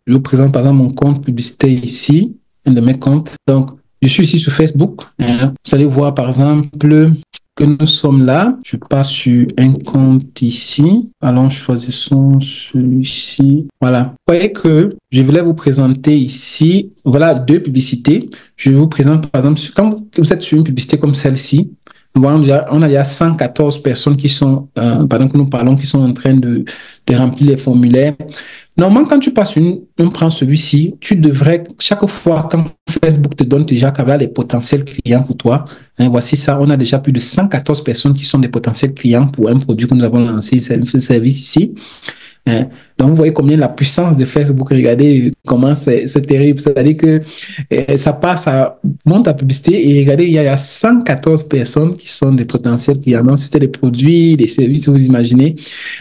je vous présente par exemple mon compte publicitaire ici, un de mes comptes. Donc, je suis ici sur Facebook. Vous allez voir, par exemple, que nous sommes là. Je passe sur un compte ici. Allons, choisissons celui-ci. Voilà. Vous voyez que je voulais vous présenter ici, voilà, 2 publicités. Je vous présente, par exemple, quand vous êtes sur une publicité comme celle-ci, voilà, on a déjà 114 personnes qui sont, pendant que nous parlons, qui sont en train de remplir les formulaires. Normalement, quand tu passes on prend celui-ci, tu devrais, chaque fois, quand Facebook te donne déjà les potentiels clients pour toi, voici ça, on a déjà plus de 114 personnes qui sont des potentiels clients pour un produit que nous avons lancé, c'est un service ici. Donc, vous voyez combien la puissance de Facebook, regardez comment c'est terrible. C'est-à-dire que ça passe à monte la publicité et regardez, il y a 114 personnes qui sont des potentiels clients. Donc, c'était des produits, des services, vous imaginez.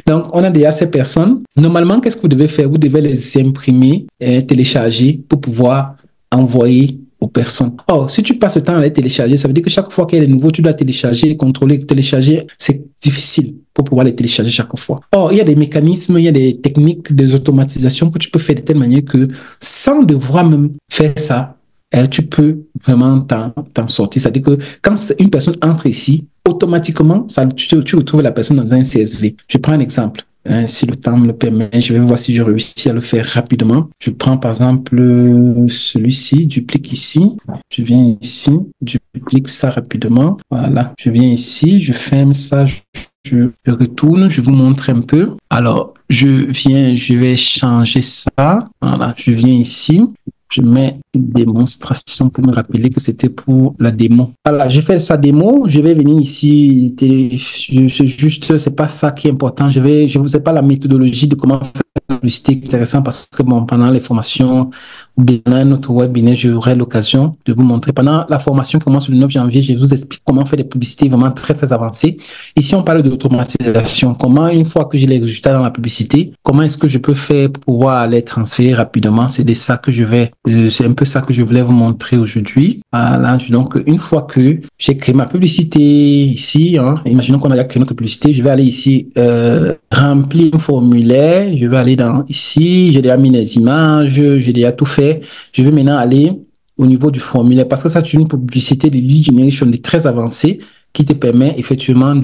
Donc, on a déjà ces personnes. Normalement, qu'est-ce que vous devez faire? Vous devez les imprimer et télécharger pour pouvoir envoyer aux personnes. Or, si tu passes le temps à les télécharger, ça veut dire que chaque fois qu'il y a des nouveaux, tu dois télécharger, contrôler, télécharger. C'est difficile pour pouvoir les télécharger chaque fois. Or, il y a des mécanismes, il y a des techniques, des automatisations que tu peux faire de telle manière que sans devoir même faire ça, tu peux vraiment t'en sortir. C'est-à-dire que quand une personne entre ici, automatiquement, tu retrouves la personne dans un CSV. Je prends un exemple. Si le temps me le permet, je vais voir si je réussis à le faire rapidement. Je prends par exemple celui-ci, duplique ici. Je viens ici, duplique ça rapidement. Voilà, je viens ici, je ferme ça, je retourne, je vous montre un peu. Alors, je vais changer ça. Voilà, je viens ici. Je mets une démonstration pour me rappeler que c'était pour la démo. Voilà, j'ai fait sa démo. Je vais venir ici. C'est pas ça qui est important. Je vous sais pas la méthodologie de comment faire la publicité intéressant parce que bon, pendant les formations ou bien un autre webinaire, j'aurai l'occasion de vous montrer. Pendant la formation qui commence le 9 janvier, je vous explique comment faire des publicités vraiment très, très avancées. Ici, on parle d'automatisation. Comment, une fois que j'ai les résultats dans la publicité, comment est-ce que je peux faire pour pouvoir les transférer rapidement? C'est c'est un peu ça que je voulais vous montrer aujourd'hui. Voilà. Donc, une fois que j'ai créé ma publicité ici, imaginons qu'on a créé notre publicité, je vais aller ici, remplir un formulaire. Je vais aller ici, j'ai déjà mis les images, j'ai déjà tout fait. Je vais maintenant aller au niveau du formulaire parce que ça, c'est une publicité de lead generation très avancée qui te permet effectivement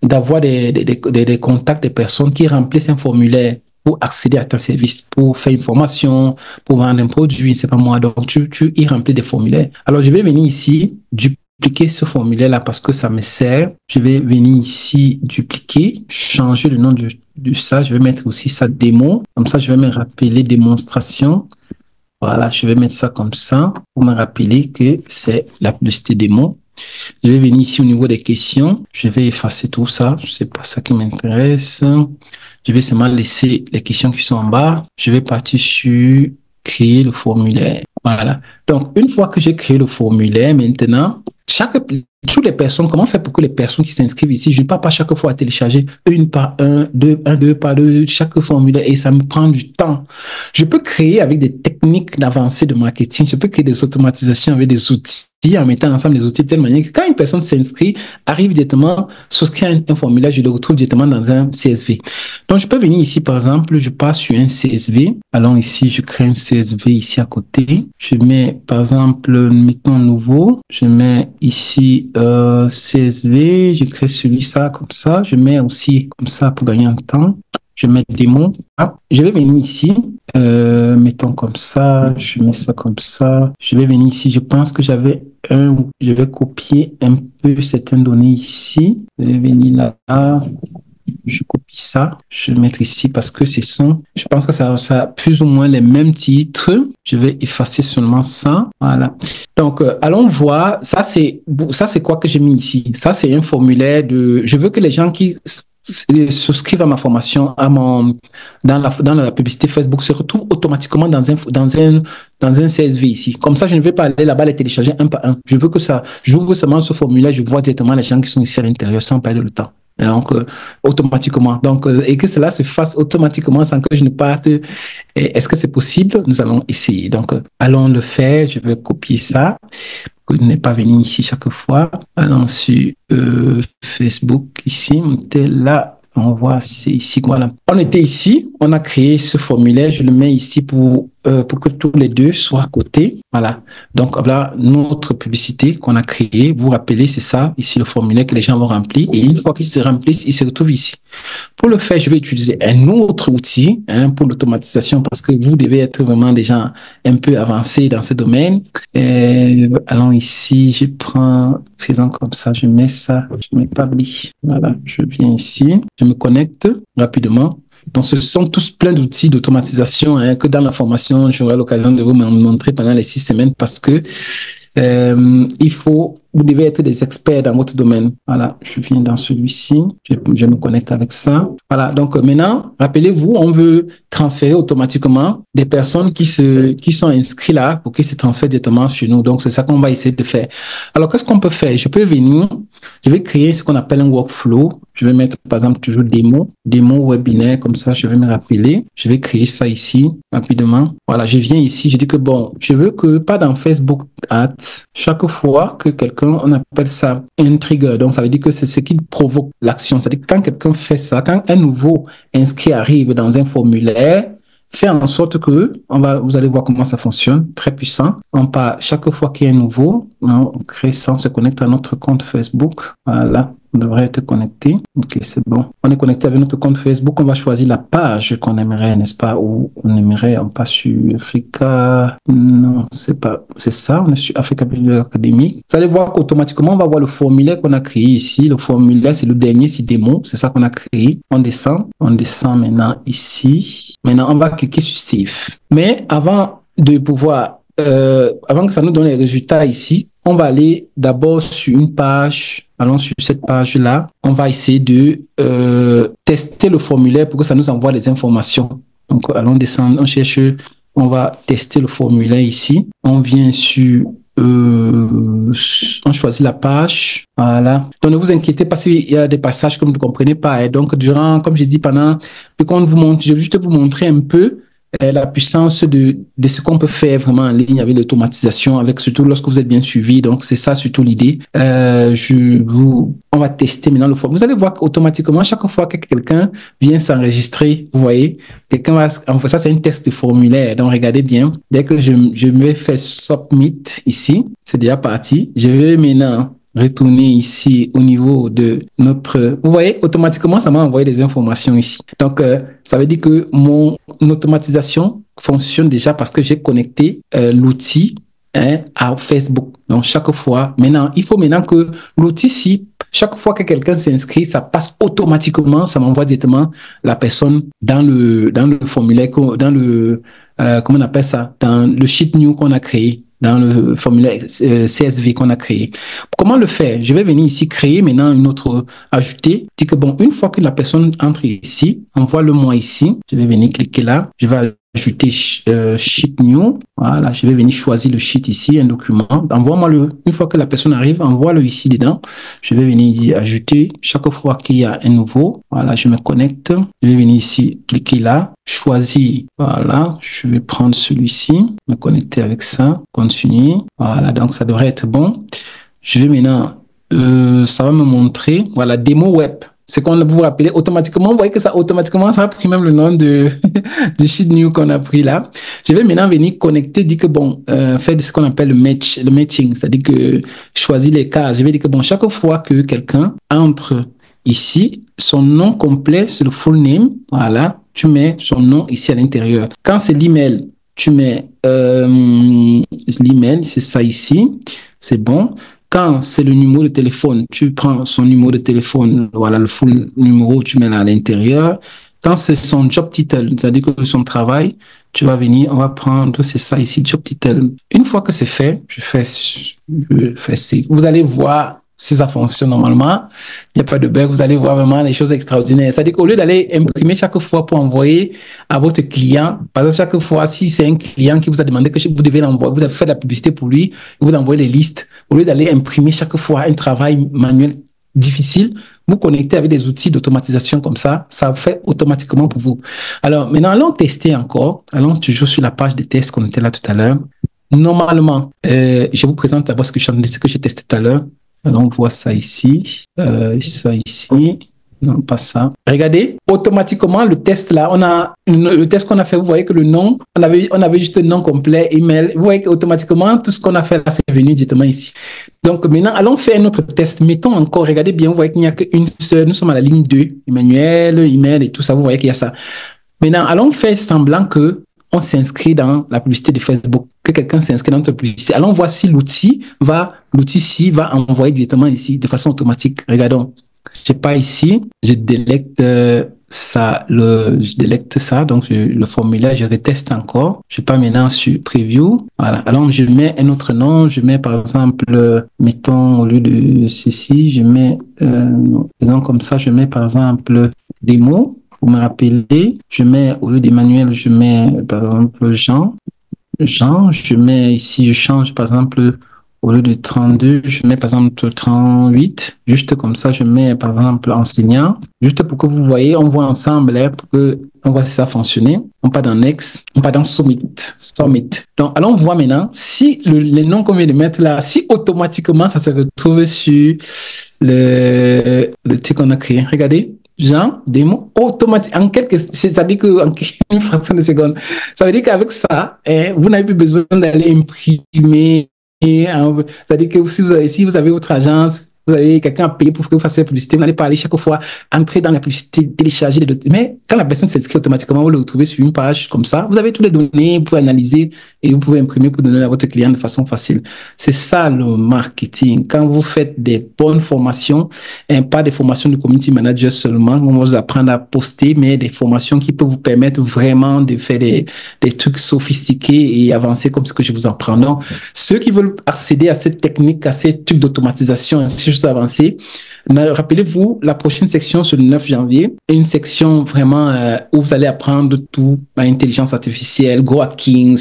d'avoir des contacts des personnes qui remplissent un formulaire pour accéder à ta service, pour faire une formation, pour vendre un produit, c'est pas moi. Donc, tu y remplis des formulaires. Alors, je vais venir ici, dupliquer ce formulaire-là parce que ça me sert. Je vais venir ici, dupliquer, changer le nom de ça. Je vais mettre aussi ça démo. Comme ça, je vais me rappeler démonstration. Voilà, je vais mettre ça comme ça pour me rappeler que c'est la publicité démo. Je vais venir ici au niveau des questions. Je vais effacer tout ça. C'est pas ça qui m'intéresse. Je vais seulement laisser les questions qui sont en bas. Je vais partir sur créer le formulaire. Voilà. Donc, une fois que j'ai créé le formulaire, maintenant, toutes les personnes, comment faire pour que les personnes qui s'inscrivent ici, je ne pars pas chaque fois à télécharger une par deux par deux, chaque formulaire et ça me prend du temps. Je peux créer avec des techniques d'avancée de marketing, je peux créer des automatisations avec des outils en mettant ensemble les outils de telle manière que quand une personne s'inscrit, arrive directement, souscrit un formulaire, je le retrouve directement dans un CSV. Donc, je peux venir ici, par exemple, je passe sur un CSV. Allons ici, je crée un CSV ici à côté. Je mets, par exemple, mettons nouveau. Je mets ici CSV, je crée celui-là comme ça. Je mets aussi comme ça pour gagner un temps. Je mets démo. Ah, je vais venir ici, mettons comme ça, je mets ça comme ça. Je vais venir ici, je pense que je vais copier un peu certaines données ici. Je vais venir là, je copie ça, je vais mettre ici parce que je pense que ça a plus ou moins les mêmes titres. Je vais effacer seulement ça. Voilà. Donc, allons voir. Ça, c'est quoi que j'ai mis ici? Ça, c'est un formulaire je veux que les gens qui souscrivent à ma formation, dans la publicité Facebook se retrouvent automatiquement dans un CSV ici. Comme ça, je ne vais pas aller là-bas les télécharger un par un. Je veux que j'ouvre seulement ce formulaire, je vois directement les gens qui sont ici à l'intérieur sans perdre le temps. Donc, automatiquement. Donc, et que cela se fasse automatiquement sans que je ne parte. Est-ce que c'est possible? Nous allons essayer. Donc, allons le faire. Je vais copier ça. Pour ne pas venir ici chaque fois. Allons sur Facebook ici. Là, on voit, c'est ici. Voilà. On était ici. On a créé ce formulaire. Je le mets ici pour que tous les deux soient à côté. Voilà. Donc, là, notre publicité qu'on a créée, vous vous rappelez, c'est ça, ici, le formulaire que les gens vont remplir. Et une fois qu'ils se remplissent, ils se retrouvent ici. Pour le faire, je vais utiliser un autre outil pour l'automatisation parce que vous devez être vraiment déjà un peu avancé dans ce domaine. Allons ici, faisons comme ça, je mets ça, je m'établis. Voilà, je viens ici, je me connecte rapidement. Donc, ce sont tous plein d'outils d'automatisation que dans la formation, j'aurai l'occasion de vous montrer pendant les 6 semaines parce que vous devez être des experts dans votre domaine. Voilà, je viens dans celui-ci, je me connecte avec ça. Voilà, donc maintenant, rappelez-vous, on veut transférer automatiquement des personnes qui sont inscrites là pour qu'ils se transfèrent directement chez nous. Donc, c'est ça qu'on va essayer de faire. Alors, qu'est-ce qu'on peut faire? Je vais créer ce qu'on appelle un workflow. Je vais mettre, par exemple, toujours démo webinaire, comme ça, je vais me rappeler. Je vais créer ça ici, rapidement. Voilà, je viens ici, je dis que bon, je veux que, pas dans Facebook Ads, chaque fois que on appelle ça un trigger. Donc, ça veut dire que c'est ce qui provoque l'action. C'est-à-dire que quand quelqu'un fait ça, quand un nouveau inscrit arrive dans un formulaire, fait en sorte que, vous allez voir comment ça fonctionne, très puissant. Chaque fois qu'il y a un nouveau, on crée ça, on se connecte à notre compte Facebook. Voilà. On devrait être connecté. Ok, c'est bon. On est connecté avec notre compte Facebook. On va choisir la page qu'on aimerait, n'est-ce pas? Où on aimerait, on passe sur Africa. Non, c'est ça. On est sur Africa Business Academy. Vous allez voir qu'automatiquement, on va voir le formulaire qu'on a créé ici. Le formulaire, c'est le dernier, c'est démo. C'est ça qu'on a créé. On descend maintenant ici. Maintenant, on va cliquer sur Save. Mais avant que ça nous donne les résultats ici, on va aller d'abord sur une page. Allons sur cette page-là. On va essayer de tester le formulaire pour que ça nous envoie les informations. Donc, allons descendre, on va tester le formulaire ici. On vient sur, on choisit la page. Voilà. Donc, ne vous inquiétez pas s'il y a des passages que vous ne comprenez pas. Et donc, comme j'ai dit pendant, quand je vais juste vous montrer un peu la puissance de ce qu'on peut faire vraiment en ligne avec l'automatisation, surtout lorsque vous êtes bien suivi. Donc, c'est ça surtout l'idée. On va tester maintenant le formulaire. Vous allez voir qu'automatiquement, chaque fois que quelqu'un vient s'enregistrer, vous voyez, ça c'est un test de formulaire. Donc, regardez bien. Dès que je me fais submit ici, c'est déjà parti. Je vais maintenant retourner ici au niveau de vous voyez, automatiquement, ça m'a envoyé des informations ici. Donc, ça veut dire que mon automatisation fonctionne déjà parce que j'ai connecté l'outil à Facebook. Donc, chaque fois, il faut que l'outil, chaque fois que quelqu'un s'inscrit, ça passe automatiquement, ça m'envoie directement la personne dans le formulaire, comment on appelle ça, dans le sheet new qu'on a créé, dans le formulaire CSV qu'on a créé. Comment le faire? Je vais venir ici créer maintenant ajouter, dire que bon, une fois que la personne entre ici, envoie-le moi ici, je vais venir cliquer là, je vais ajouter sheet new. Voilà, je vais venir choisir le sheet ici, un document. Envoie-moi-le. Une fois que la personne arrive, envoie-le ici dedans. Je vais venir ici ajouter. Chaque fois qu'il y a un nouveau, voilà, je me connecte. Je vais venir ici, cliquer là, choisir. Voilà, je vais prendre celui-ci, me connecter avec ça, continuer. Voilà, donc ça devrait être bon. Je vais maintenant, ça va me montrer, voilà, démo web. C'est qu'on vous rappelez automatiquement, vous voyez que ça automatiquement, ça a pris même le nom de, de sheet new qu'on a pris là. Je vais maintenant venir connecter, dire que bon, faire ce qu'on appelle le matching, c'est-à-dire que choisir les cases. Je vais dire que bon, chaque fois que quelqu'un entre ici, son nom complet, c'est le full name, voilà, tu mets son nom ici à l'intérieur. Quand c'est l'email, tu mets l'email, c'est ça ici, c'est bon. Quand c'est le numéro de téléphone, tu prends son numéro de téléphone, voilà, le full numéro, tu mets là à l'intérieur. Quand c'est son job title, c'est-à-dire que son travail, tu vas venir, on va prendre, c'est ça ici, job title. Une fois que c'est fait, je fais save. Vous allez voir si ça fonctionne normalement. Il n'y a pas de bug. Vous allez voir vraiment les choses extraordinaires. C'est-à-dire qu'au lieu d'aller imprimer chaque fois pour envoyer à votre client, par exemple, chaque fois, si c'est un client qui vous a demandé que vous devez l'envoyer, vous avez fait de la publicité pour lui, vous envoyez les listes, au lieu d'aller imprimer chaque fois un travail manuel difficile, vous connectez avec des outils d'automatisation comme ça fait automatiquement pour vous. Alors, maintenant, allons tester encore. Allons toujours sur la page de test qu'on était là tout à l'heure. Normalement, je vous présente d'abord ce que j'ai testé tout à l'heure. Alors, on voit ça ici, ça ici. Non, pas ça. Regardez, automatiquement, le test là, le test qu'on a fait, vous voyez que le nom, on avait juste le nom complet, email. Vous voyez qu'automatiquement, tout ce qu'on a fait là, c'est venu directement ici. Donc, maintenant, allons faire un autre test. Mettons encore, regardez bien, vous voyez qu'il n'y a qu'une seule. Nous sommes à la ligne 2. Emmanuel, email et tout ça, vous voyez qu'il y a ça. Maintenant, allons faire semblant que on s'inscrit dans la publicité de Facebook, que quelqu'un s'inscrit dans notre publicité. Allons voir si l'outil-ci va envoyer directement ici de façon automatique. Regardons. J'ai pas ici. Je délecte ça, donc le formulaire, je reteste encore. Je pas maintenant sur Preview. Voilà. Alors, je mets un autre nom. Je mets, par exemple, mettons, au lieu de ceci, je mets, faisons comme ça, je mets, par exemple, des mots. Pour me rappeler, je mets, au lieu d'Emmanuel, je mets, par exemple, Jean, je mets ici, je change, par exemple, au lieu de 32, je mets, par exemple, 38, juste comme ça, je mets, par exemple, enseignant, juste pour que vous voyez, on voit ensemble, hein, pour que on voit si ça fonctionne. On part dans Next, on part dans Submit. Donc, allons voir maintenant si les noms qu'on vient de mettre là, si automatiquement, ça se retrouve sur le truc qu'on a créé. Regardez. Genre, des mots automatiques, c'est-à-dire qu'en une fraction de seconde. Ça veut dire qu'avec ça, vous n'avez plus besoin d'aller imprimer. C'est-à-dire que si vous avez votre agence, vous avez quelqu'un à payer pour que vous fassiez la publicité, vous n'allez pas aller chaque fois entrer dans la publicité, télécharger les données. Mais quand la personne s'inscrit automatiquement, vous le retrouvez sur une page comme ça. Vous avez toutes les données, vous pouvez analyser et vous pouvez imprimer pour donner à votre client de façon facile. C'est ça le marketing. Quand vous faites des bonnes formations, pas des formations de community manager seulement, on va vous apprendre à poster, mais des formations qui peuvent vous permettre vraiment de faire des trucs sophistiqués et avancés comme ce que je vous apprends. Donc, ceux qui veulent accéder à cette technique, à ces trucs d'automatisation, à ces choses avancées, rappelez-vous, la prochaine section, c'est le 9 janvier, une section vraiment où vous allez apprendre tout, l'intelligence artificielle, growth hacking,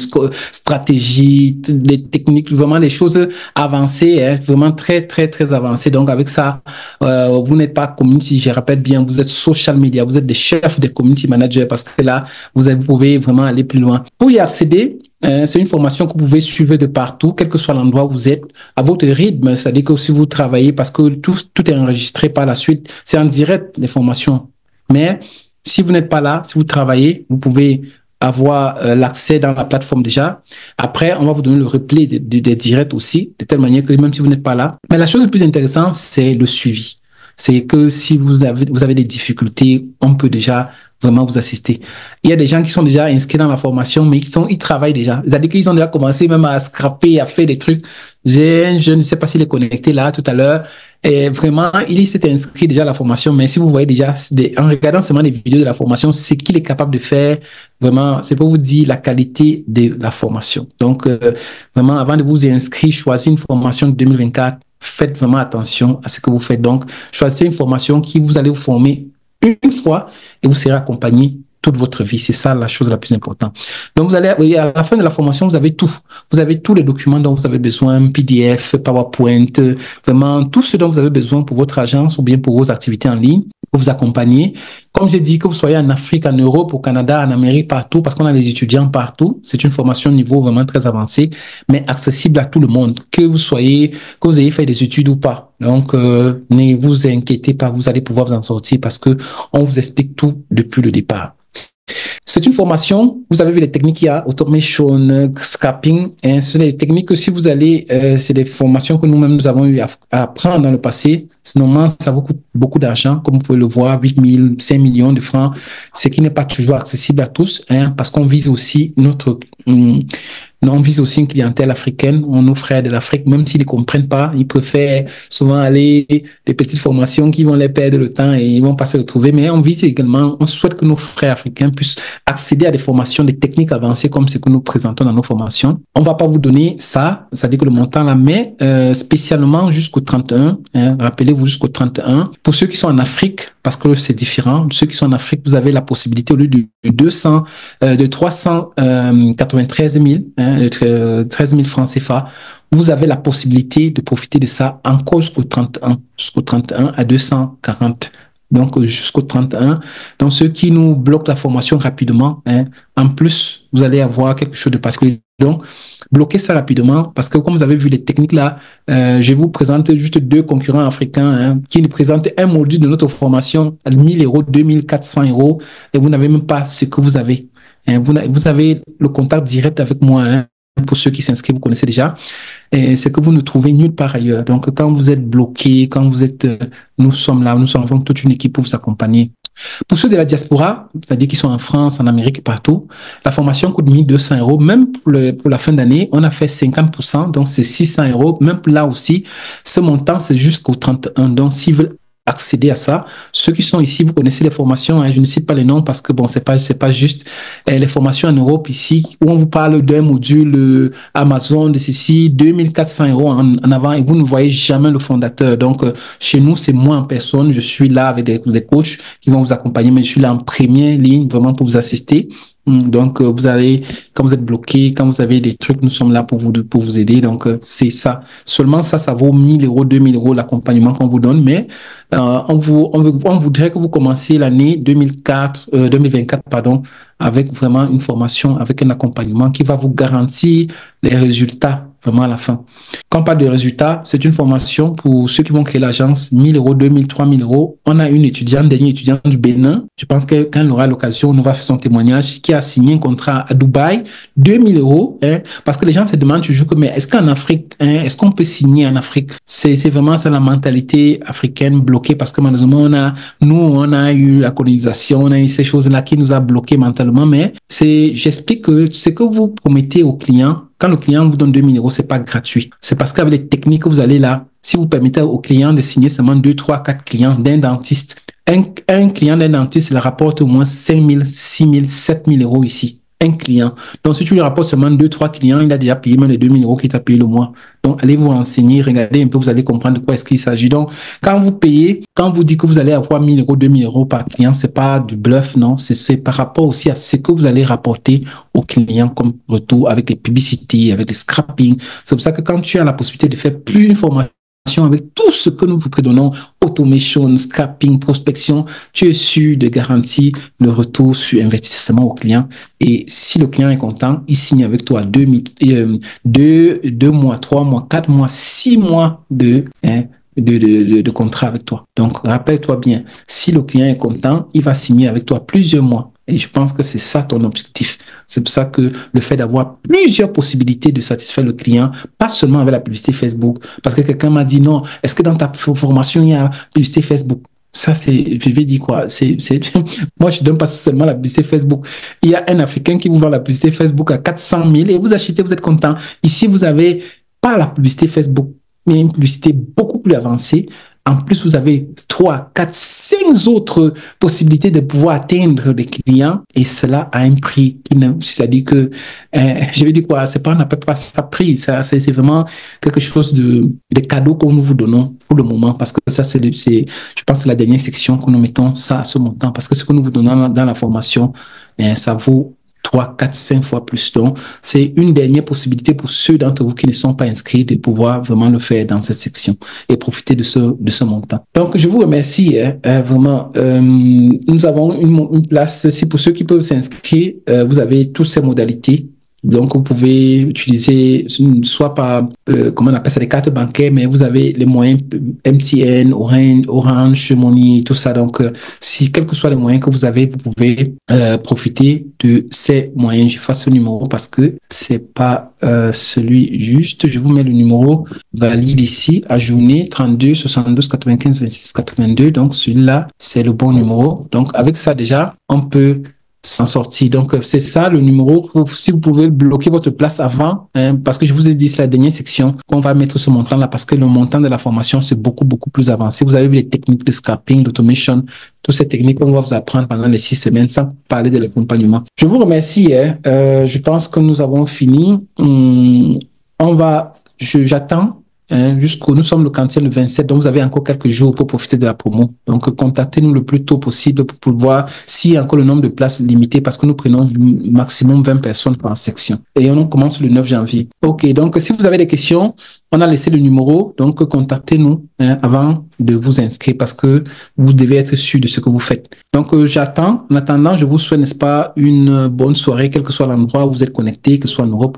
stratégie, les techniques, vraiment les choses avancées, vraiment très, très, très avancées. Donc, avec ça, vous n'êtes pas community, je rappelle bien, vous êtes social media, vous êtes des chefs des community managers parce que là, vous pouvez vraiment aller plus loin. Pour y accéder, c'est une formation que vous pouvez suivre de partout, quel que soit l'endroit où vous êtes, à votre rythme. C'est-à-dire que si vous travaillez, parce que tout est enregistré par la suite, c'est en direct, les formations. Mais si vous n'êtes pas là, si vous travaillez, vous pouvez avoir l'accès dans la plateforme déjà. Après, on va vous donner le replay des directs aussi, de telle manière que même si vous n'êtes pas là. Mais la chose la plus intéressante, c'est le suivi. C'est que si vous avez des difficultés, on peut déjà vraiment vous assister. Il y a des gens qui sont déjà inscrits dans la formation, mais ils travaillent déjà. C'est-à-dire qu'ils ont déjà commencé même à scraper, à faire des trucs. Je ne sais pas s'il est connecté là tout à l'heure. Et vraiment, il s'est inscrit déjà à la formation, mais si vous voyez déjà, en regardant seulement les vidéos de la formation, c'est qu'il est capable de faire, vraiment, c'est pour vous dire la qualité de la formation. Donc, vraiment, avant de vous inscrire, choisissez une formation de 2024. Faites vraiment attention à ce que vous faites. Donc, choisissez une formation qui vous allez vous former une fois et vous serez accompagné toute votre vie. C'est ça la chose la plus importante. Donc, vous allez, oui, à la fin de la formation, vous avez tout. Vous avez tous les documents dont vous avez besoin, PDF, PowerPoint, vraiment tout ce dont vous avez besoin pour votre agence ou bien pour vos activités en ligne, pour vous accompagner. Comme j'ai dit, que vous soyez en Afrique, en Europe, au Canada, en Amérique, partout, parce qu'on a des étudiants partout. C'est une formation niveau vraiment très avancé, mais accessible à tout le monde, que vous ayez fait des études ou pas. Donc, ne vous inquiétez pas, vous allez pouvoir vous en sortir parce que on vous explique tout depuis le départ. C'est une formation, vous avez vu les techniques qu'il y a, automation, scrapping, hein, ce sont des techniques que si vous allez, c'est des formations que nous-mêmes nous avons eu à apprendre dans le passé. Normalement, ça vous coûte beaucoup d'argent, comme vous pouvez le voir, 8 000, 5 millions de francs, ce qui n'est pas toujours accessible à tous, hein, parce qu'on vise aussi on vise aussi une clientèle africaine, nos frères de l'Afrique, même s'ils ne comprennent pas, ils préfèrent souvent aller des petites formations qui vont les perdre le temps et ils vont pas se retrouver. Mais on vise également, on souhaite que nos frères africains puissent accéder à des formations, des techniques avancées comme ce que nous présentons dans nos formations. On va pas vous donner ça, c'est-à-dire que le montant là, mais spécialement jusqu'au 31, hein, rappelez-vous jusqu'au 31. Pour ceux qui sont en Afrique, parce que c'est différent, ceux qui sont en Afrique, vous avez la possibilité au lieu de 393 000, hein, 13 000 francs CFA, vous avez la possibilité de profiter de ça encore jusqu'au 31 à 240. Donc, jusqu'au 31. Donc, ceux qui nous bloquent la formation rapidement, hein, en plus, vous allez avoir quelque chose de particulier. Donc, bloquez ça rapidement parce que comme vous avez vu les techniques là, je vous présente juste 2 concurrents africains, hein, qui nous présentent un module de notre formation à 1 000 €, 2 400 € et vous n'avez même pas ce que vous avez. Hein, vous avez le contact direct avec moi, hein. Pour ceux qui s'inscrivent, vous connaissez déjà. C'est que vous ne trouvez nulle part ailleurs. Donc, quand vous êtes bloqué, quand vous êtes, nous sommes là, nous avons toute une équipe pour vous accompagner. Pour ceux de la diaspora, c'est-à-dire qui sont en France, en Amérique, partout, la formation coûte 1 200 €. Même pour la fin d'année, on a fait 50%, donc c'est 600 €. Même là aussi, ce montant, c'est jusqu'au 31. Donc, s'ils veulent accéder à ça. Ceux qui sont ici, vous connaissez les formations, hein, je ne cite pas les noms parce que bon, c'est pas juste les formations en Europe ici où on vous parle d'un module Amazon de ceci, 2 400 € en avant et vous ne voyez jamais le fondateur. Donc, chez nous, c'est moi en personne. Je suis là avec des coachs qui vont vous accompagner, mais je suis là en première ligne vraiment pour vous assister. Donc, vous allez, quand vous êtes bloqué, quand vous avez des trucs, nous sommes là pour vous aider. Donc, c'est ça. Seulement ça vaut 1 000 €, 2 000 € l'accompagnement qu'on vous donne. Mais on voudrait que vous commenciez l'année 2024, pardon, avec vraiment une formation, avec un accompagnement qui va vous garantir les résultats vraiment à la fin. Quand on parle de résultats, c'est une formation pour ceux qui vont créer l'agence, 1 000 €, 2 000, 3 000 €. On a une dernière étudiante du Bénin. Je pense que quand elle aura l'occasion, on nous va faire son témoignage, qui a signé un contrat à Dubaï, 2 000 €, hein, parce que les gens se demandent toujours que, mais est-ce qu'en Afrique, hein, est-ce qu'on peut signer en Afrique? C'est vraiment ça la mentalité africaine bloquée parce que malheureusement, on a eu la colonisation, on a eu ces choses-là qui nous a bloqués mentalement, mais j'explique que ce que vous promettez aux clients, quand le client vous donne 2 000 €, c'est pas gratuit. C'est parce qu'avec les techniques que vous allez là, si vous permettez au client de signer seulement 2, 3, 4 clients d'un dentiste, un client d'un dentiste, il rapporte au moins 5 000, 6 000, 7 000 € ici. Un client. Donc, si tu lui rapportes seulement 2, 3 clients, il a déjà payé même les 2 000 € qu'il t'a payé le mois. Donc, allez vous renseigner, regardez un peu, vous allez comprendre de quoi est-ce qu'il s'agit. Donc, quand vous payez, quand vous dites que vous allez avoir 1 000 €, 2 000 € par client, c'est pas du bluff, non. C'est par rapport aussi à ce que vous allez rapporter aux clients comme retour avec les publicités, avec les scrapping. C'est pour ça que quand tu as la possibilité de faire plus une formation avec tout ce que nous vous prédonnons, automation, scrapping, prospection, tu es sûr de garantir le retour sur investissement au client. Et si le client est content, il signe avec toi 2 mois, 3 mois, 4 mois, 6 mois de contrat avec toi. Donc, rappelle-toi bien, si le client est content, il va signer avec toi plusieurs mois. Et je pense que c'est ça ton objectif. C'est pour ça que le fait d'avoir plusieurs possibilités de satisfaire le client, pas seulement avec la publicité Facebook, parce que quelqu'un m'a dit non, est-ce que dans ta formation, il y a publicité Facebook? Ça, je vais dire quoi? Moi, je donne pas seulement la publicité Facebook. Il y a un Africain qui vous vend la publicité Facebook à 400 000 et vous achetez, vous êtes content. Ici, vous avez pas la publicité Facebook, mais une publicité beaucoup plus avancée En plus, vous avez 3, 4, 5 autres possibilités de pouvoir atteindre les clients et cela a un prix c'est-à-dire que, je vais dire quoi, c'est pas, on n'appelle pas ça prix, c'est vraiment quelque chose de cadeau que nous vous donnons pour le moment parce que ça, je pense que c'est la dernière section que nous mettons ça à ce montant parce que ce que nous vous donnons dans la formation, ça vaut 3, 4, 5 fois plus. Donc, c'est une dernière possibilité pour ceux d'entre vous qui ne sont pas inscrits de pouvoir vraiment le faire dans cette section et profiter de ce montant. Donc, je vous remercie vraiment. Nous avons une place. Si pour ceux qui peuvent s'inscrire, vous avez toutes ces modalités. Donc, vous pouvez utiliser soit par, comment on appelle ça, les cartes bancaires, mais vous avez les moyens MTN, Orange, Money, tout ça. Donc, si quels que soient les moyens que vous avez, vous pouvez profiter de ces moyens. Je fasse ce numéro parce que c'est pas celui juste. Je vous mets le numéro valide ici, à journée 32 72 95 26 82. Donc, celui-là, c'est le bon numéro. Donc, avec ça, déjà, on peut s'en sortir. Donc, c'est ça le numéro. Si vous pouvez bloquer votre place avant, parce que je vous ai dit, c'est la dernière section qu'on va mettre ce montant-là, parce que le montant de la formation, c'est beaucoup, beaucoup plus avancé. Vous avez vu les techniques de scrapping, d'automation, toutes ces techniques qu'on va vous apprendre pendant les 6 semaines, sans parler de l'accompagnement. Je vous remercie. Je pense que nous avons fini. J'attends. Nous sommes le 27, donc vous avez encore quelques jours pour profiter de la promo. Donc, contactez-nous le plus tôt possible pour pouvoir, s'il y a encore le nombre de places limité, parce que nous prenons maximum 20 personnes par section. Et on commence le 9 janvier. OK, donc si vous avez des questions, on a laissé le numéro, donc contactez-nous avant de vous inscrire parce que vous devez être sûr de ce que vous faites. Donc, j'attends. En attendant, je vous souhaite, n'est-ce pas, une bonne soirée, quel que soit l'endroit où vous êtes connecté, que ce soit en Europe